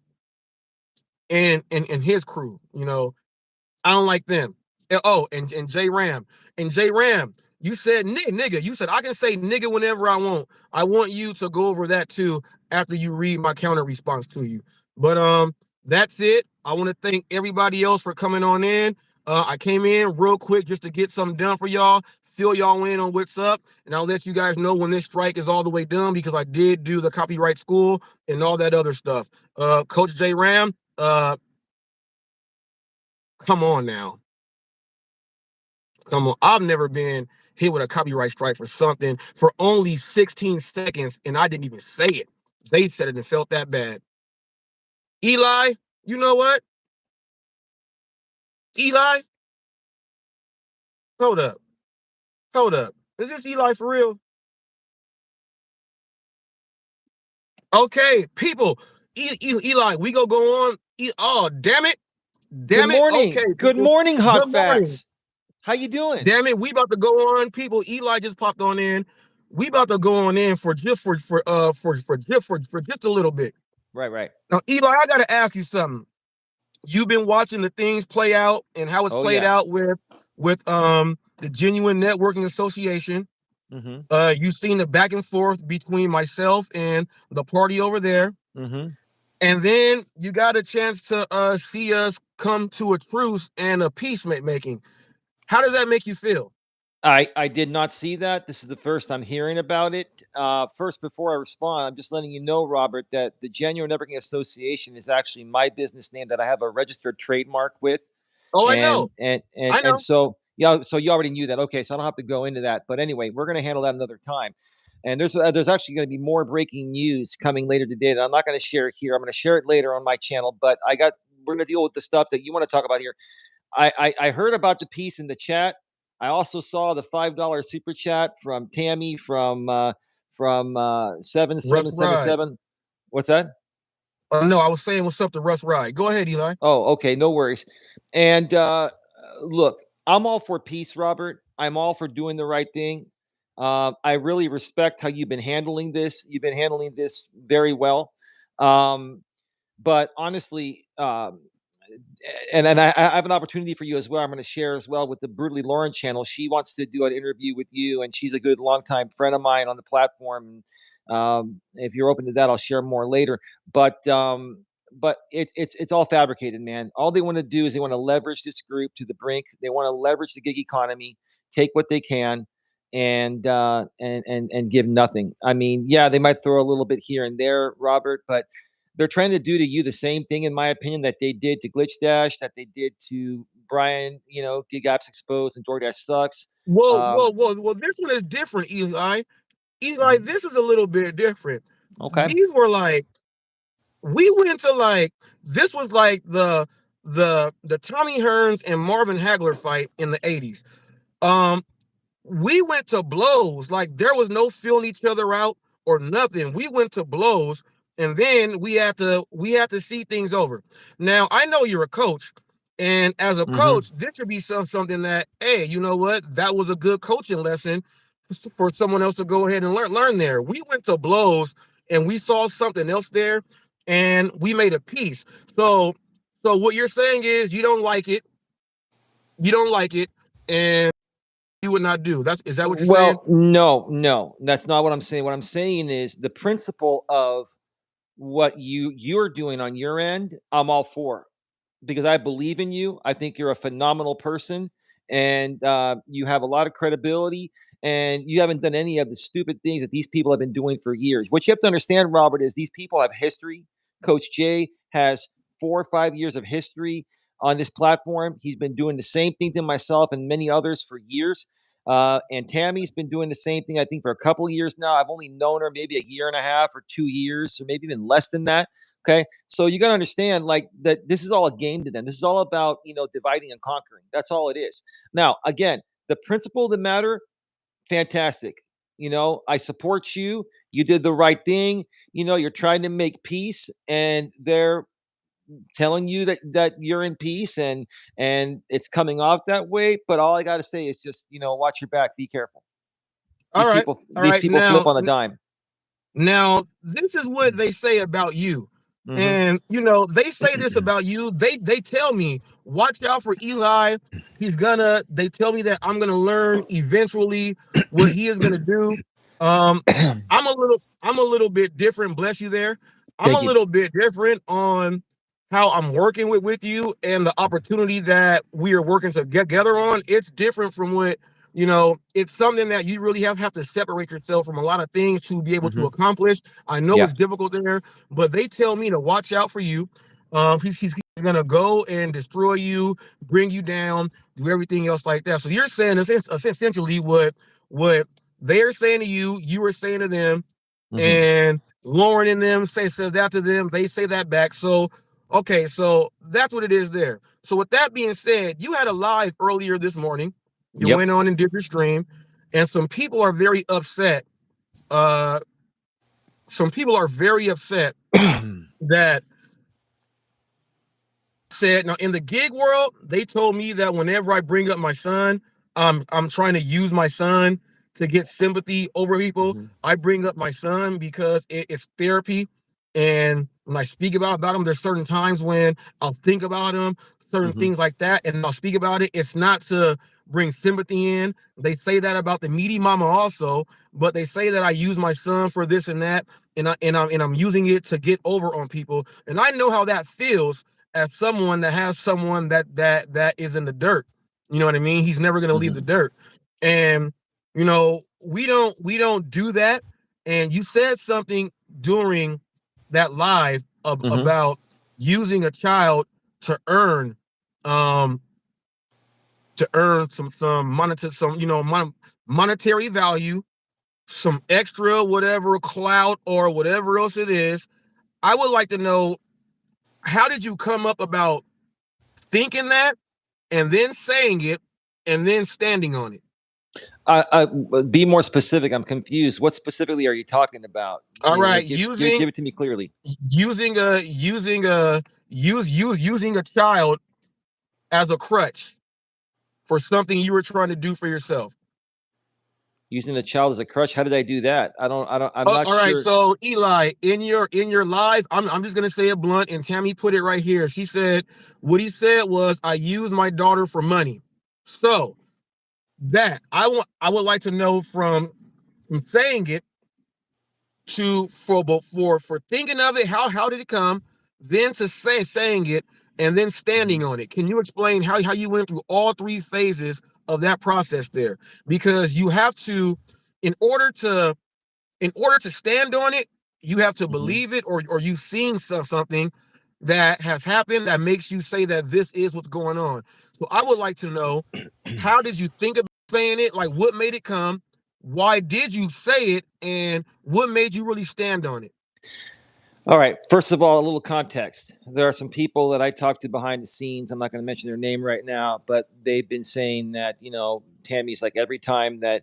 and his crew. I don't like them. And J Ram. And J Ram, you said nigga. You said I can say nigga whenever I want. I want you to go over that too after you read my counter response to you. But that's it. I want to thank everybody else for coming on in. I came in real quick just to get something done for y'all, fill y'all in on what's up, and I'll let you guys know when this strike is all the way done, because I did do the copyright school and all that other stuff. Coach J Ram, come on now. Come on. I've never been hit with a copyright strike for something for only 16 seconds, and I didn't even say it. They said it and felt that bad. Eli, you know what? Eli? Hold up. Hold up. Is this Eli for real? Okay, people. Eli, we go on. Oh, damn it. Damn it. Okay. Good morning, Hot Good morning. Facts. How you doing? Damn it, we about to go on, people. Eli just popped on in. We about to go on in for just a little bit. Right. Now, Eli, I gotta ask you something. you've been watching the things play out and how it's Oh played yeah. out with the Genuine Networking Association. Mm-hmm. You've seen the back and forth between myself and the party over there. Mm-hmm. And then you got a chance to see us come to a truce and a peacemaking. How does that make you feel? I did not see that. This is the first I'm hearing about it. First, before I respond, I'm just letting you know, Robert, that the Genuine Networking Association is actually my business name that I have a registered trademark with, Oh, I and know. and and I and know. so yeah, so you already knew that. Okay, so I don't have to go into that. But anyway, we're going to handle that another time. And there's actually going to be more breaking news coming later today that I'm not going to share here. I'm going to share it later on my channel. But we're going to deal with the stuff that you want to talk about here. I heard about the piece in the chat. I also saw the $5 super chat from Tammy from Russ Ride. 7777. What's that? No, I was saying what's up to Russ Ride. Go ahead, Eli. Oh, okay, no worries. And look, I'm all for peace, Robert. I'm all for doing the right thing. I really respect how you've been handling this. You've been handling this very well. Um, but honestly, and I have an opportunity for you as well. I'm going to share as well with the Brutally Lauren channel. She wants to do an interview with you, and she's a good longtime friend of mine on the platform. If you're open to that, I'll share more later. But it's all fabricated, man. All they want to do is they want to leverage this group to the brink. They want to leverage the gig economy, take what they can, and give nothing. I mean, yeah, they might throw a little bit here and there, Robert, but they're trying to do to you the same thing, in my opinion, that they did to Glitch Dash, that they did to Brian, Gig Apps Exposed and DoorDash Sucks. Whoa, Um, whoa, whoa, whoa. This one is different, Eli. Eli, mhm. this is a little bit different. Okay. These were like we went to like this was like the Tommy Hearns and Marvin Hagler fight in the 80s. Um, we went to blows. Like there was no feeling each other out or nothing. We went to blows, and then we had to see things over. Now I know you're a coach, and as a Hmm. coach, this should be something that, hey, you know what? That was a good coaching lesson for someone else to go ahead and learn there. We went to blows, and we saw something else there, and we made a peace. So what you're saying is you don't like it, and you would not do. Is that what you're saying? Well, no, no, that's not what I'm saying. What I'm saying is the principle of what you're doing on your end, I'm all for, because I believe in you. I think you're a phenomenal person, and you have a lot of credibility. And you haven't done any of the stupid things that these people have been doing for years. What you have to understand, Robert, is these people have history. Coach Jay has 4 or 5 years of history on this platform. He's been doing the same thing to myself and many others for years. And Tammy's been doing the same thing, I think, for a couple of years now. I've only known her maybe a year and a half or 2 years, or maybe even less than that. Okay. So you got to understand, like, that this is all a game to them. This is all about, dividing and conquering. That's all it is. Now, again, the principle of the matter, fantastic. I support you. You did the right thing. You're trying to make peace, and they're telling you that you're in peace, and it's coming off that way. But all I got to say is just, watch your back. Be careful. All These right. people, All these right. people flip Now, on a dime. now this is what they say about you. Mm-hmm. And they say this about you. They tell me, watch out for Eli. They tell me that I'm gonna learn eventually what he is gonna do. Um, I'm a little bit different, bless you there. I'm a Thank you. little bit different on how I'm working with you and the opportunity that we are working together on. It's different from what it's something that you really have to separate yourself from a lot of things to be able to Mm-hmm. accomplish. I know Yeah. it's difficult there, but they tell me to watch out for you. He's gonna go and destroy you, bring you down, do everything else like that. So you're saying essentially what they're saying to you, you were saying to them, Mm-hmm. and Lauren and them says that to them, they say that back. So okay, so that's what it is there. So with that being said, you had a live earlier this morning. You Yep. went on and did your stream, and some people are very upset. Uh, some people are very upset that said, now in the gig world, they told me that whenever I bring up my son, I'm trying to use my son to get sympathy over people. Mm-hmm. I bring up my son because it's therapy, and when I speak about them, there's certain times when I'll think about them, certain things like that, and I'll speak about it. It's not to bring sympathy in. They say that about the meaty mama also, but they say that I use my son for this and that, and I'm using it to get over on people. And I know how that feels as someone that has someone that is in the dirt. You know what I mean? He's never gonna leave the dirt. And we don't do that. And you said something during that live about using a child to earn um some monetary value, some extra whatever clout or whatever else it is. I would like to know, how did you come up about thinking that and then saying it and then standing on it? Be more specific. I'm confused. What specifically are you talking about? All right, Give it to me clearly. using a child as a crutch for something you were trying to do for yourself. Using the child as a crutch. How did I do that? I'm not All right, sure. so Eli, in your live, I'm just gonna say it blunt, and Tammy put it right here. She said what he said was, I use my daughter for money. So that I would like to know from saying it to for thinking of it, how did it come, then to saying it, and then standing on it. Can you explain how you went through all three phases of that process there? Because you have to, in order to stand on it, you have to believe it, or you've seen something that has happened that makes you say that this is what's going on. So I would like to know, how did you think about saying it? Like, what made it come? Why did you say it? And what made you really stand on it? All right. First of all, a little context. There are some people that I talked to behind the scenes. I'm not going to mention their name right now, but they've been saying that, Tammy's like, every time that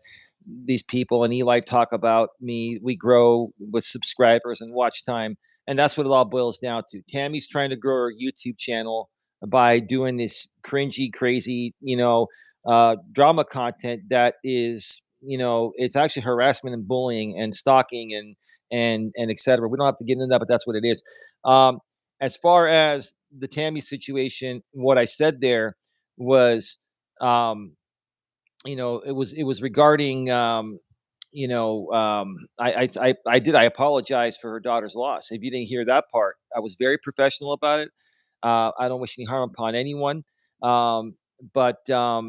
these people and Eli talk about me, we grow with subscribers and watch time. And that's what it all boils down to. Tammy's trying to grow her YouTube channel by doing this cringy, crazy, drama content that is, it's actually harassment and bullying and stalking and et cetera. We don't have to get into that, but that's what it is. Um, as far as the Tammy situation, what I said there was, um, it was regarding, I apologize for her daughter's loss. If you didn't hear that part, I was very professional about it. I don't wish any harm upon anyone. But to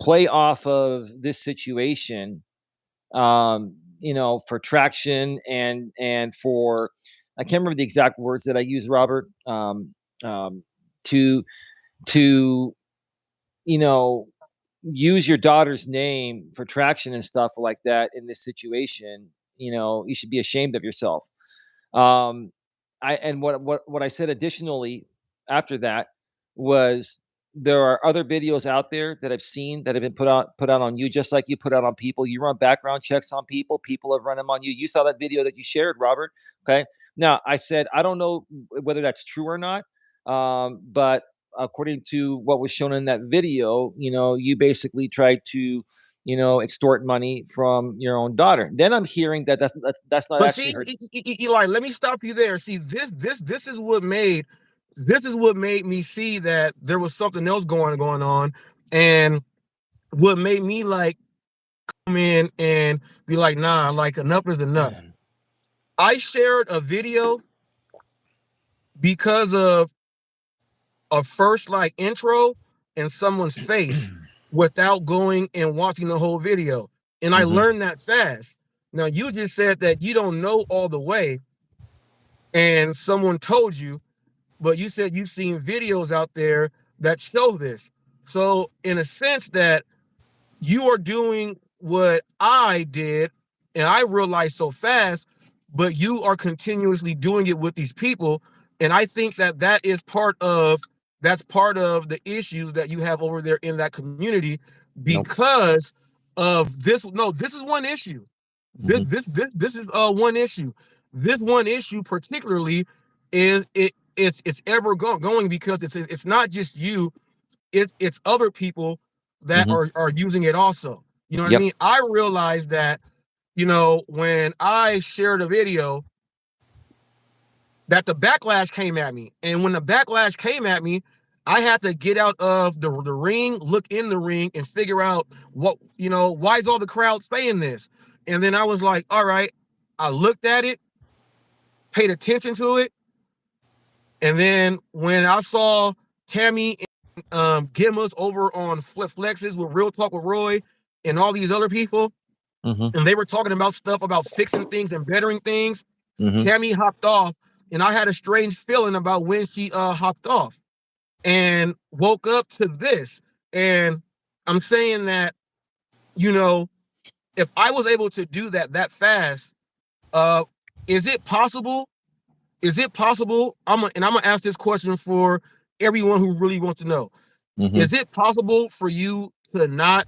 play off of this situation, for traction and for, I can't remember the exact words that I used, Robert. To to you know use your daughter's name for traction and stuff like that in this situation. You should be ashamed of yourself. Um, what I said additionally after that was, there are other videos out there that I've seen that have been put out on you, just like you put out on people. You run background checks on people. People have run them on you. You saw that video that you shared, Robert. Okay. Now I said I don't know whether that's true or not, but according to what was shown in that video, you basically tried to extort money from your own daughter. Then I'm hearing that that's not But actually see, her. Eli, let me stop you there. See, this is what made me see that there was something else going on, and what made me like come in and be like, nah, like enough is enough. I shared a video because of a first like intro and someone's face without going and watching the whole video. And I Mhm. learned that fast. Now, you just said that you don't know all the way and someone told you, but you said you've seen videos out there that show this. So, in a sense, that you are doing what I did, and I realized so fast, but you are continuously doing it with these people. And I think that that's part of the issues that you have over there in that community, Nope. because of this. No, this is one issue. This Mhm. this this this is one issue. This one issue particularly is it's ever going, because it's not just you, it's other people that Mhm. are using it also. You know what I Yep. mean? I realized that when I shared a video, that the backlash came at me. And when the backlash came at me, I had to get out of the ring, look in the ring, and figure out why is all the crowd saying this? And then I was like, all right, I looked at it, paid attention to it. And then when I saw Tammy and Gimmas over on Flexes with Real Talk with Roy and all these other people, and they were talking about stuff about fixing things and bettering things, Tammy hopped off, and I had a strange feeling about when she hopped off and woke up to this. And I'm saying that, if I was able to do that fast, uh, is it possible? Is it possible? I'm gonna ask this question for everyone who really wants to know. Is it possible for you to not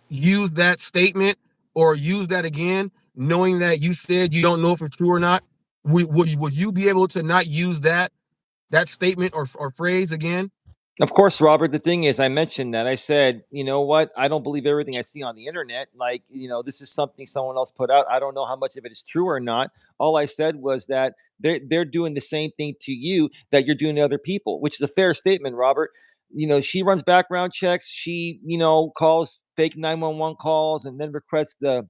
use that statement or use that again, knowing that you said you don't know if it's true or not? Would you be able to not use that statement or phrase again? Of course, Robert. The thing is, I mentioned that. I said, you know what? I don't believe everything I see on the internet. Like, this is something someone else put out. I don't know how much of it is true or not. All I said was that they're doing the same thing to you that you're doing to other people, which is a fair statement, Robert. She runs background checks. She, calls fake 911 calls and then requests the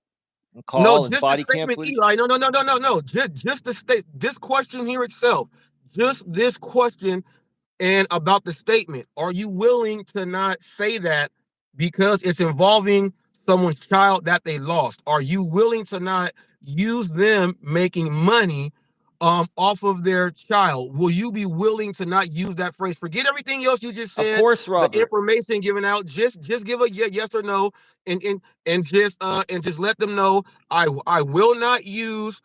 No, call and just the body cam statement, footage. Eli. No, no, no, no, no, no. Just the state. This question here itself. Just this question. And about the statement, are you willing to not say that because it's involving someone's child that they lost? Are you willing to not use them making money off of their child? Will you be willing to not use that phrase? Forget everything else you just Of said, course, the Robert. information given out. Just give a yes or no, and just let them know I will not use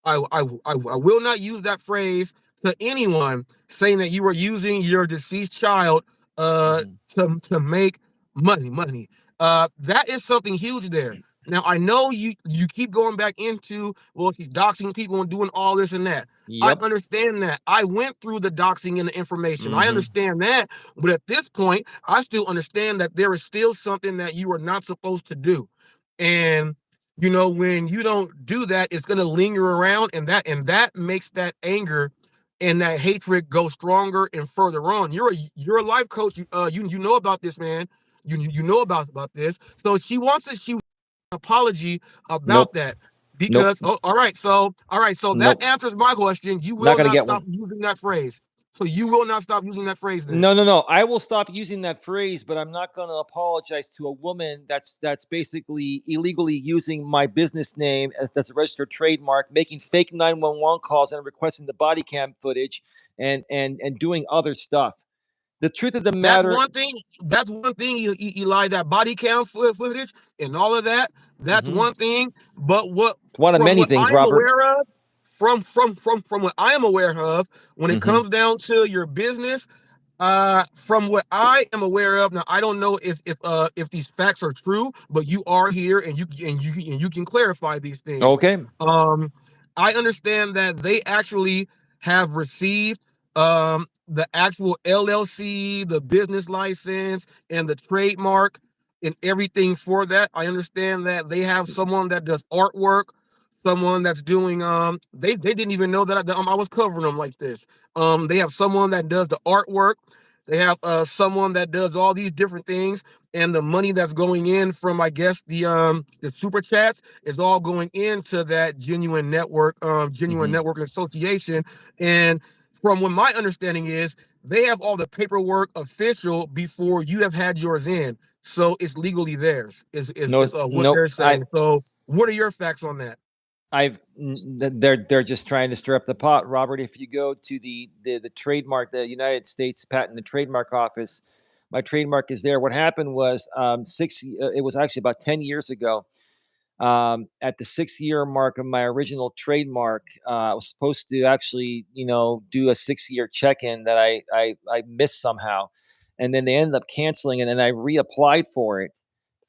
I will not use that phrase to anyone saying that you are using your deceased child to make money. That is something huge there. Now I know you keep going back into, well, she's doxing people and doing all this and that. I Yep. understand that. I went through the doxing and the information. I Hmm. understand that. But at this point, I still understand that there is still something that you are not supposed to do. And when you don't do that, it's going to linger around, and that makes that anger and that hatred go stronger and further on. You're a life coach. You know about this, man. You know about this. So she wants an apology about Nope. that, Nope. because, all right, so that Nope. answers my question. You Not will gonna not get stop one. using that phrase. So you will not stop using that phrase then. No, no, no. I will stop using that phrase, but I'm not going to apologize to a woman that's basically illegally using my business name that's a registered trademark, making fake 911 calls and requesting the body cam footage and doing other stuff. The truth of the That's matter. one thing. That's one thing, Eli. That body cam footage and all of that. That's Mhm. one thing. But what It's one of from many what I things, am Robert. aware of, from what I am aware of, when it Hmm. comes down to your business, from what I am aware of, now I don't know if these facts are true, but you are here and you can clarify these things. Okay. Um, I understand that they actually have received the actual LLC, the business license, and the trademark and everything for that. I understand that they have someone that does artwork, someone that's doing they didn't even know that I was covering them like this. They have someone that does the artwork. They have someone that does all these different things, and the money that's going in from, I guess, the super chats is all going into that genuine Hmm. network association. And from what my understanding is, they have all the paperwork official before you have had yours in, so it's legally theirs. Is No, what nope. they're saying. So, what are your facts on that? They're just trying to stir up the pot, Robert. If you go to the trademark, the United States Patent and Trademark Office, my trademark is there. What happened was it was actually about 10 years ago. At the 6 year mark of my original trademark, I was supposed to actually, do a 6 year check in that I missed somehow, and then they ended up canceling, and then I reapplied for it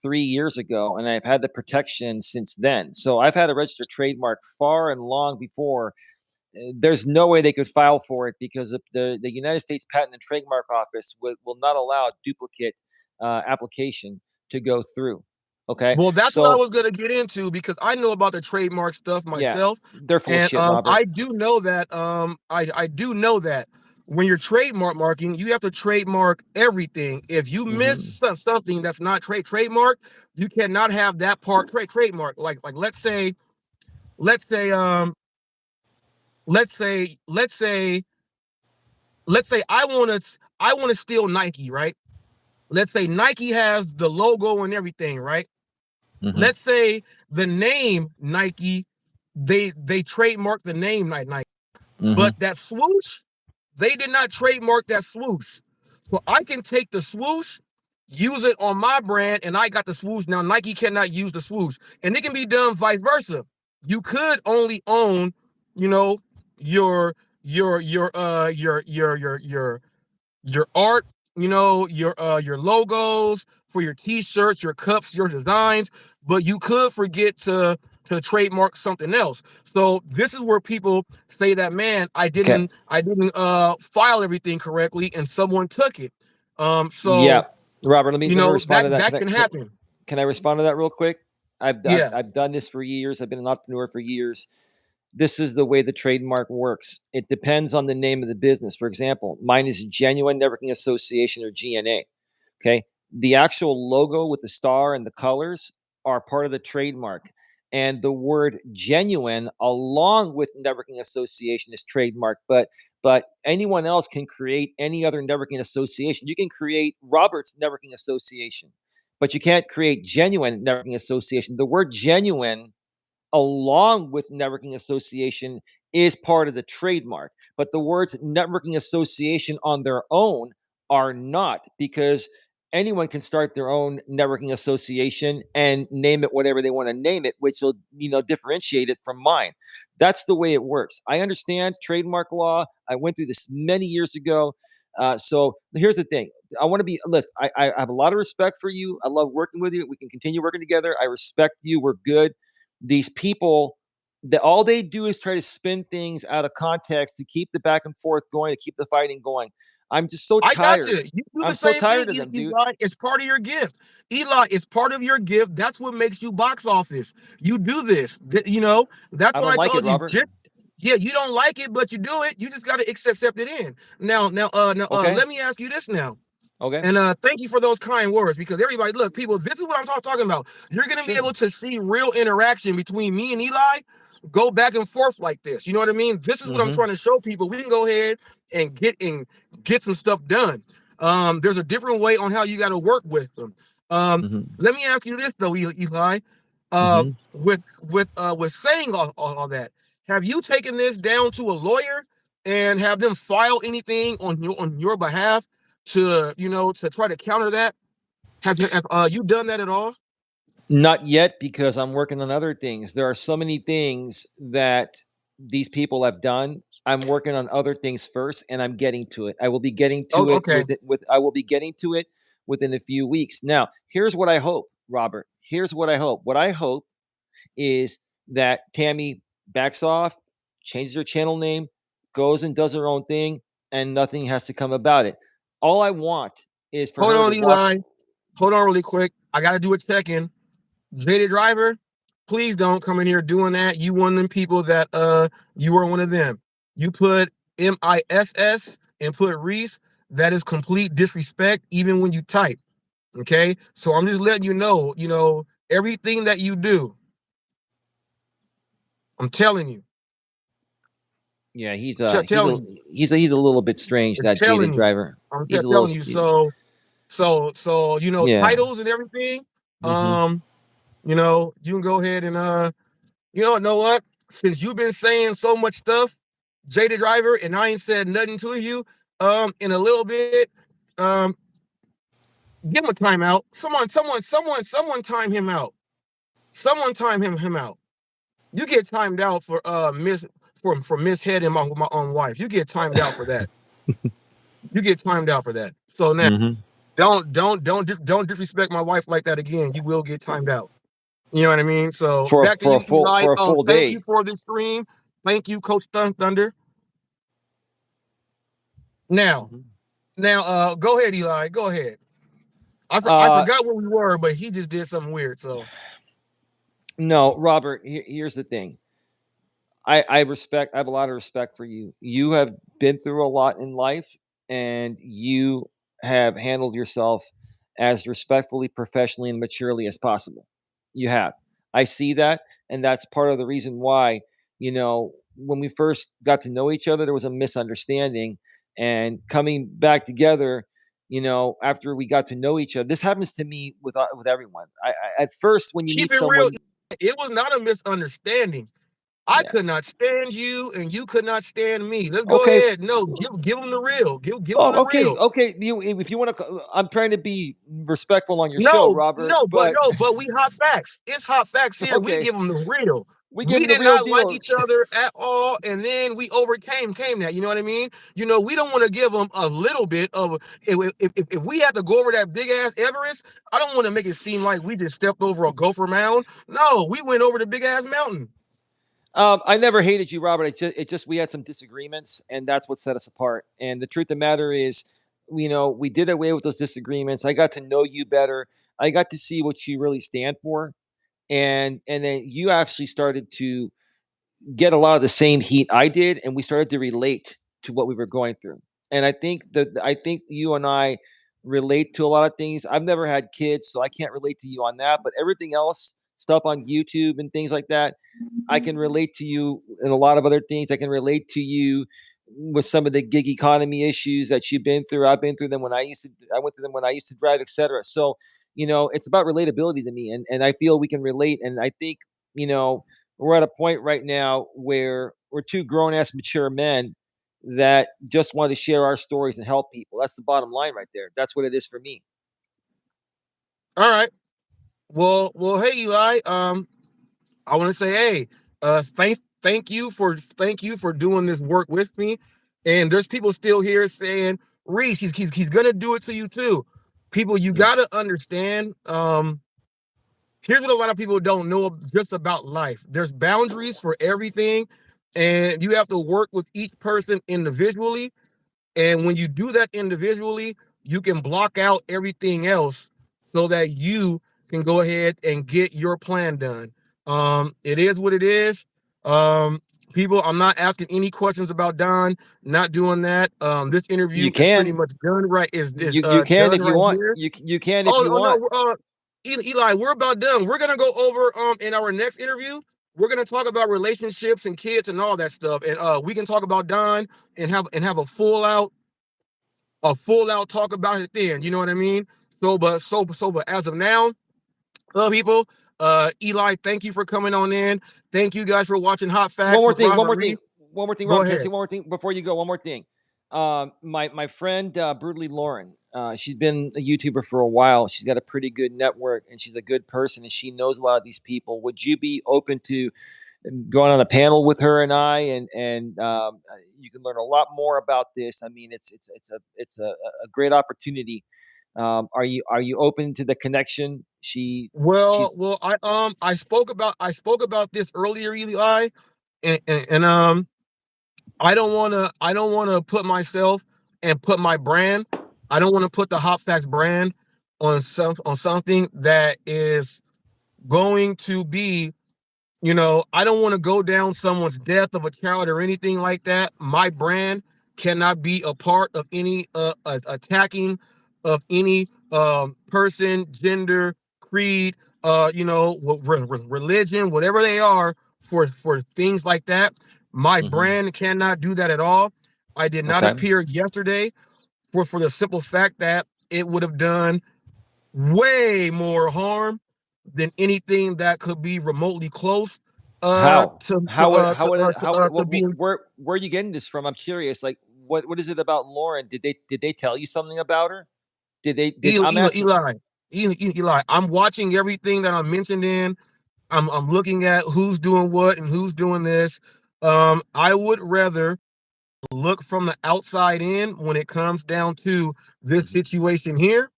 3 years ago, and I've had the protection since then. So I've had a registered trademark far and long before. There's no way they could file for it because the United States Patent and Trademark Office will not allow a duplicate application to go through. Okay, Well, that's what I so was gonna get into because I know about the trademark stuff yeah, myself, they're full of and shit, Robert. I do know that I do know that when you're trademark marking, you have to trademark everything. If you miss Hmm. something that's not trademark, you cannot have that part trademark. Like let's say let's say let's say let's say I want to steal Nike, right? Let's say Nike has the logo and everything, right? Hmm. Let's say the name Nike, they trademark the name Nike, Hmm. but that swoosh, they did not trademark that swoosh. So I can take the swoosh, use it on my brand, and I got the swoosh. Now Nike cannot use the swoosh, and it can be done vice versa. You could only own, you know, your your art, your logos for your t-shirts, your cups, your designs, but you could forget to trademark something else. So this is where people say that, man, Okay. I didn't file everything correctly and someone took it. Yeah, So Robert. Let me respond to that. that can happen. Can I respond to that real quick? Yeah. I've done this for years. I've been an entrepreneur for years. This is the way the trademark works. It depends on the name of the business. For example, mine is Genuine Networking Association, or GNA. Okay. The actual logo with the star and the colors are part of the trademark. And the word genuine, along with networking association, is trademarked. But anyone else can create any other networking association. You can create Robert's Networking Association, but you can't create Genuine Networking Association. The word genuine, along with networking association, is part of the trademark. But the words networking association on their own are not, because anyone can start their own networking association and name it whatever they want to name it, which will, differentiate it from mine. That's the way it works. I understand trademark law. I went through this many years ago. So here's the thing. I want to be, listen, I have a lot of respect for you. I love working with you. We can continue working together. I respect you. We're good. These people, that all they do is try to spin things out of context to keep the back and forth going, to keep the fighting going. I'm just so I got tired. you. You do I'm the so same thing, tired of them, dude. Eli. It's part of your gift. Eli, it's part of your gift. That's what makes you box office. You do this. That's I why don't I like it, told you. Robert. Yeah, you don't like it, but you do it. You just got to accept it in. Okay. Let me ask you this now. Okay. And thank you for those kind words, because everybody, look, people, this is what I'm talking about. You're going to be Sure. able to see real interaction between me and Eli go back and forth like this. You know what I mean? This is what I'm Mm-hmm. trying to show people. We can go ahead and get some stuff done. There's a different way on how you got to work with them. Mm-hmm. Let me ask you this though, Eli. Mm-hmm. With saying all that, have you taken this down to a lawyer and have them file anything on your behalf to try to counter that? Have you done that at all? Not yet, because I'm working on other things. There are so many things that these people have done. I'm working on other things first, and I'm getting to it. I will be getting Oh, to it okay. I will be getting to it within a few weeks. Now, here's what I hope, Robert. Here's what I hope. What I hope is that Tammy backs off, changes her channel name, goes and does her own thing, and nothing has to come about it. All I want is for Hold her to on, walk. Eli. Hold on really quick. I got to do a check-in. Jaded driver, please don't come in here doing that. You one of them people that you are one of them. You put MISS and put Reese. That is complete disrespect, even when you type. Okay, so I'm just letting you know. Everything that you do. I'm telling you. Yeah, Telling you. he's a little bit strange, It's that telling jaded you. driver. I'm He's a little. telling you. So Yeah. titles and everything. Hmm. You can go ahead and know what? Since you've been saying so much stuff, Jada Driver, and I ain't said nothing to you, in a little bit, give him a timeout. Someone time him out. Someone time him out. You get timed out for misheading my own wife. You get timed out for that. You get timed out for that. So now, Hmm. don't disrespect my wife like that again. You will get timed out. You know what I mean? So For back to you, Eli. a full Thank you day. for this stream. Thank you, Coach Thunder. Now, Hmm. go ahead, Eli. Go ahead. I forgot where we were, but he just did something weird. So No, Robert, here's the thing. I respect. I have a lot of respect for you. You have been through a lot in life, and you have handled yourself as respectfully, professionally, and maturely as possible. You have. I see that, and that's part of the reason why. When we first got to know each other, there was a misunderstanding, and coming back together. After we got to know each other, this happens to me with everyone. At first, when you keep meet it real. someone, It was not a misunderstanding. I yeah, could not stand you, and you could not stand me. Let's go okay. ahead. No, give them the real. Give them the Oh, okay, real. okay. If you want to, I'm trying to be respectful on your show, No, Robert. no, but But no, but we hot facts. It's hot facts here. We okay, give them the real. we give We him the did real not like deal. each other at all, and then we came that. You know what I mean? We don't want to give them a little bit of. If we had to go over that big ass Everest, I don't want to make it seem like we just stepped over a gopher mound. No, we went over the big ass mountain. I never hated you, Robert. It just we had some disagreements, and that's what set us apart. And the truth of the matter is, we did away with those disagreements. I got to know you better. I got to see what you really stand for, and then you actually started to get a lot of the same heat I did, and we started to relate to what we were going through. And I think you and I relate to a lot of things. I've never had kids, so I can't relate to you on that. But everything else, stuff on YouTube and things like that, I can relate to you in a lot of other things. I can relate to you with some of the gig economy issues that you've been through. I've been through them when I went through them when I used to drive, etc. So, it's about relatability to me, and I feel we can relate. And I think, you know, we're at a point right now where we're two grown ass mature men that just want to share our stories and help people. That's the bottom line right there. That's what it is for me. All right. Well, hey Eli. I want to say, hey, thank you for doing this work with me. And there's people still here saying, Reese, he's gonna do it to you too. People, you Mm. gotta understand. Here's what a lot of people don't know just about life. There's boundaries for everything, and you have to work with each person individually. And when you do that individually, you can block out everything else so that you can go ahead and get your plan done. It is what it is. Um, People, I'm not asking any questions about Don, not doing that. This You interview is pretty can, much done right, is you can done if you right want. here. You can if Oh, you oh want. no, Eli, we're about done. We're gonna go over in our next interview. We're gonna talk about relationships and kids and all that stuff, and we can talk about Don and have a full out talk about it then. You know what I mean? But as of now, people, Eli, thank you for coming on in. Thank you guys for watching Hot One Facts more with thing. One Robert more thing. Reese. One more thing, Go Robert. Can I say ahead. one more thing before you go? One more thing. My friend Brutally Lauren. She's been a YouTuber for a while. She's got a pretty good network, and she's a good person, and she knows a lot of these people. Would you be open to going on a panel with her and I, and you can learn a lot more about this. I mean, it's a great opportunity. Are you open to the connection? She's I spoke about this earlier, Eli, and I don't want to put myself and put my brand. I don't want to put the Hot Facts brand on something that is going to be, I don't want to go down someone's death of a child or anything like that. My brand cannot be a part of any attacking of any person, gender, creed, religion, whatever they are, for things like that. My hmm brand cannot do that at all. I did not okay. appear yesterday for the simple fact that it would have done way more harm than anything that could be remotely close How? to How would how would it how would it, to being where are you getting this from? I'm curious. Like, what is it about Lauren? Did they tell you something about her? Did they did Eli I'm asking? Eli Eli. I'm watching everything that I'm mentioned in. I'm looking at who's doing what and who's doing this. I would rather look from the outside in when it comes down to this Mhm. situation here.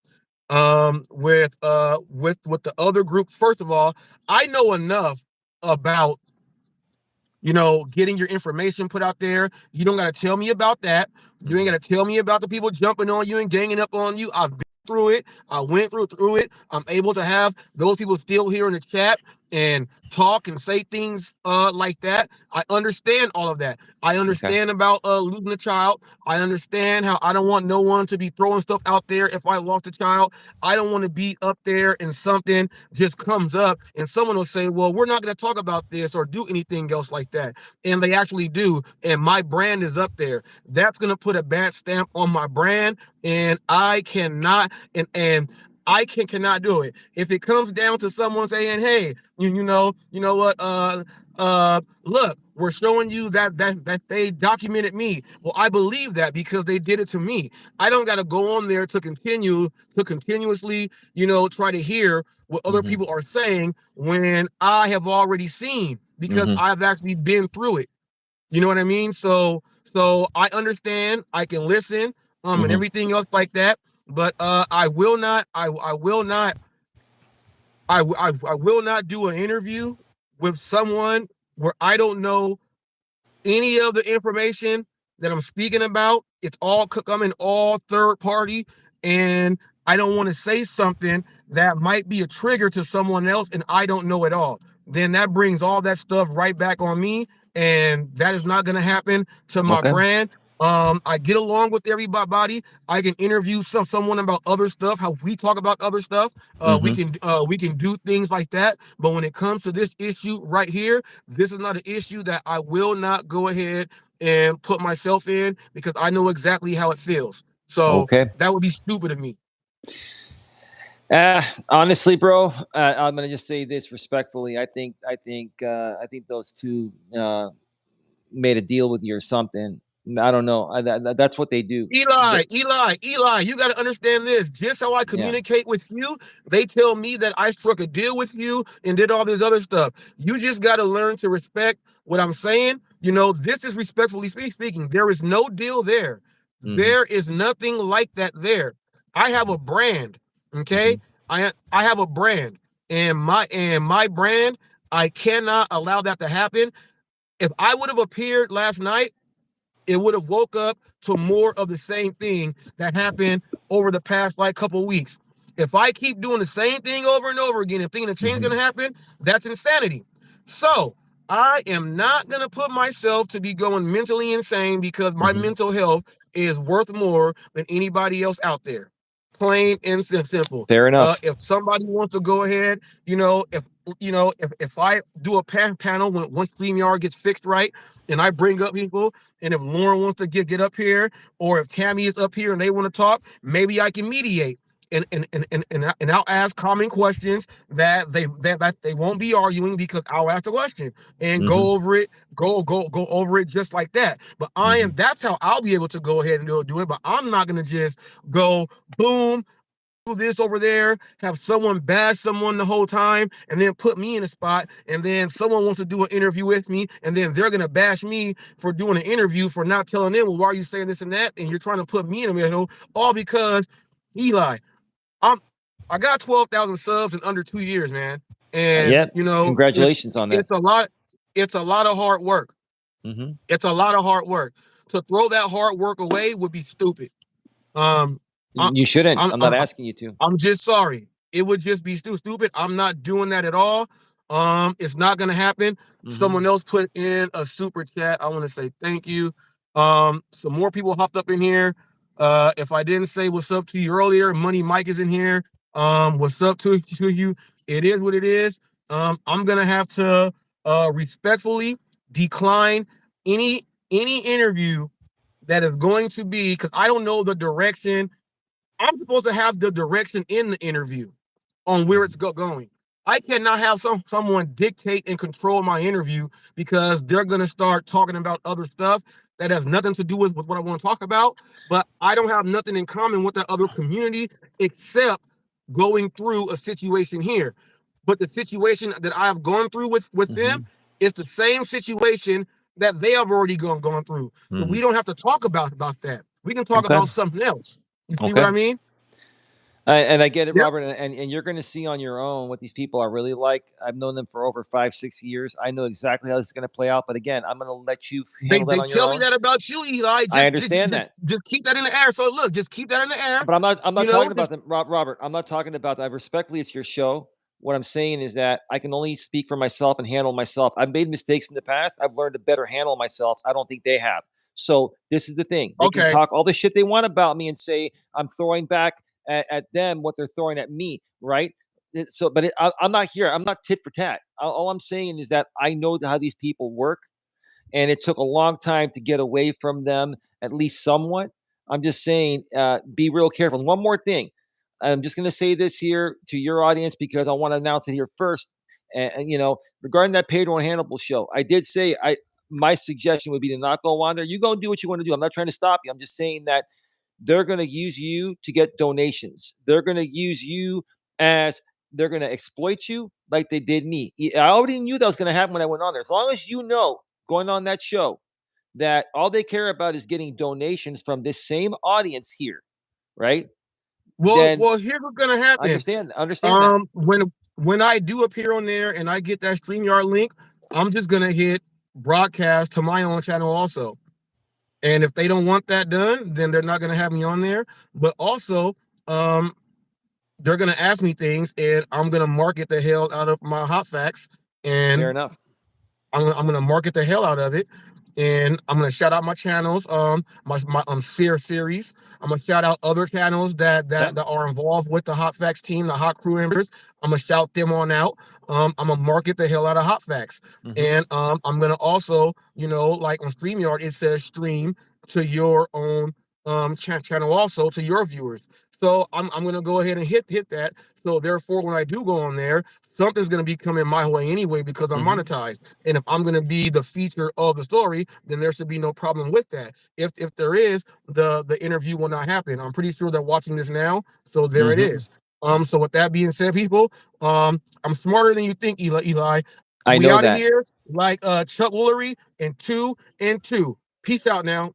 With the other group. First of all, I know enough about getting your information put out there. You don't got to tell me about that. You ain't got to tell me about the people jumping on you and ganging up on you. I've been through it. I went through it. I'm able to have those people still here in the chat and talk and say things like that. I understand all of that. I Okay. understand about losing a child. I understand how I don't want no one to be throwing stuff out there if I lost a child. I don't want to be up there and something just comes up and someone will say, well, we're not going to talk about this or do anything else like that. And they actually do. And my brand is up there. That's going to put a bad stamp on my brand. And I cannot, and I cannot do it. If it comes down to someone saying, hey, you know what, look, we're showing you that they documented me. Well, I believe that because they did it to me. I don't got to go on there to continuously, try to hear what other Mm-hmm. people are saying when I have already seen because Mm-hmm. I've actually been through it. You know what I mean? So I understand, I can listen, and Mm-hmm. everything else like that, but I will not, I will not, I will not do an interview with someone where I don't know any of the information that I'm speaking about. It's all coming all third party, and I don't want to say something that might be a trigger to someone else, and I don't know at all. Then that brings all that stuff right back on me, and that is not going to happen to my Okay. brand. I get along with everybody. I can interview someone about other stuff, how we talk about other stuff. Mm-hmm. We can do things like that. But when it comes to this issue right here, this is not an issue that I will not go ahead and put myself in because I know exactly how it feels. So Okay. that would be stupid of me. Honestly, bro, I'm gonna just say this respectfully. I think those two made a deal with you or something. I don't know. That's what they do. Eli, you got to understand this. Just how I Yeah. communicate with you, they tell me that I struck a deal with you and did all this other stuff. You just got to learn to respect what I'm saying. This is respectfully speaking. There is no deal there. Mm-hmm. There is nothing like that there. I have a brand, Mm-hmm. okay? I have a brand, and my brand, I cannot allow that to happen. If I would have appeared last night, it would have woke up to more of the same thing that happened over the past like couple of weeks. If I keep doing the same thing over and over again and thinking a change is Mm-hmm. going to happen, that's insanity. So I am not going to put myself to be going mentally insane because my Mm-hmm. mental health is worth more than anybody else out there. Plain and simple. Fair enough. If somebody wants to go ahead, if I do a panel when once StreamYard gets fixed right, and I bring up people, and if Lauren wants to get up here, or if Tammy is up here and they want to talk, maybe I can mediate. And I'll ask common questions that they won't be arguing because I'll ask the question and Mm-hmm. go over it, go over it just like that. But Mm-hmm. that's how I'll be able to go ahead and do it. But I'm not gonna just go boom, do this over there, have someone bash someone the whole time, and then put me in a spot, and then someone wants to do an interview with me, and then they're gonna bash me for doing an interview for not telling them, well, why are you saying this and that? And you're trying to put me in the middle, all because Eli, I'm I got 12,000 subs in under 2 years, man. And Yeah. Congratulations on that. it's a lot, it's a lot of hard work. Mm-hmm. It's a lot of hard work. To throw that hard work away would be stupid. Um, I, You shouldn't. I'm I'm not I'm asking you to. I'm just sorry. It would just be stupid. I'm not doing that at all. It's not gonna happen. Mm-hmm. Someone else put in a super chat. I want to say thank you. Some more people hopped up in here. If I didn't say what's up to you earlier, Money Mike is in here. What's up to you? It is what it is. I'm gonna have to respectfully decline any interview that is going to be because I don't know the direction. I'm supposed to have the direction in the interview on where it's going. I cannot have someone dictate and control my interview because they're gonna start talking about other stuff that has nothing to do with what I want to talk about. But I don't have nothing in common with that other community except going through a situation here. But the situation that I have gone through with Mm-hmm. them is the same situation that they have already gone through. So Mm-hmm. we don't have to talk about that. We can talk Okay. about something else. You see what Okay. I mean? And I get it, Yep. Robert, and you're going to see on your own what these people are really like. I've known them for over 5, 6 years. I know exactly how this is going to play out. But again, I'm going to let you They handle that they on your tell me own. that about you, Eli. I Just just understand just, that. just keep that in the air. So look, just keep that in the air. But I'm not You know, talking about just them, Robert. I'm not talking about that. Respectfully, it's your show. What I'm saying is that I can only speak for myself and handle myself. I've made mistakes in the past. I've learned to better handle myself. I don't think they have. So this is the thing. They can okay. talk all the shit they want about me and say I'm throwing back at them what they're throwing at me, right? I'm not here. I'm not tit for tat. All I'm saying is that I know how these people work, and it took a long time to get away from them, at least somewhat. I'm just saying, be real careful. And one more thing, I'm just going to say this here to your audience because I want to announce it here first. And regarding that Pedro and Hannibal show, I did say my suggestion would be to not go on there. You go and do what you want to do. I'm not trying to stop you. I'm just saying that they're going to use you to get donations. They're going to use you as they're going to exploit you like they did me. I already knew that was going to happen when I went on there. As long as you know going on that show that all they care about is getting donations from this same audience here, right? Then Well, here's what's gonna happen. understand that. When I do appear on there and I get that StreamYard link, I'm just gonna hit broadcast to my own channel also. And if they don't want that done, then they're not gonna have me on there. But also, um, they're gonna ask me things, and I'm gonna market the hell out of my hot facts, Fair and enough. I'm gonna market the hell out of it, and I'm gonna shout out my channels, my Seer series. I'm gonna shout out other channels Yep. that are involved with the Hot Facts team, the Hot Crew members. I'm gonna shout them on out. I'm gonna market the hell out of Hot Facts, Mm-hmm. and I'm gonna also, like on StreamYard, it says stream to your own channel, also to your viewers. So I'm gonna go ahead and hit that. So therefore, when I do go on there, something's gonna be coming my way anyway because I'm Mm-hmm. monetized. And if I'm going to be the feature of the story, then there should be no problem with that. If there is, the interview will not happen. I'm pretty sure they're watching this now, so there it Mm-hmm. is. So with that being said, people, I'm smarter than you think, Eli. I We know out of that. here like Chuck Woolery and 2 and 2. Peace out now.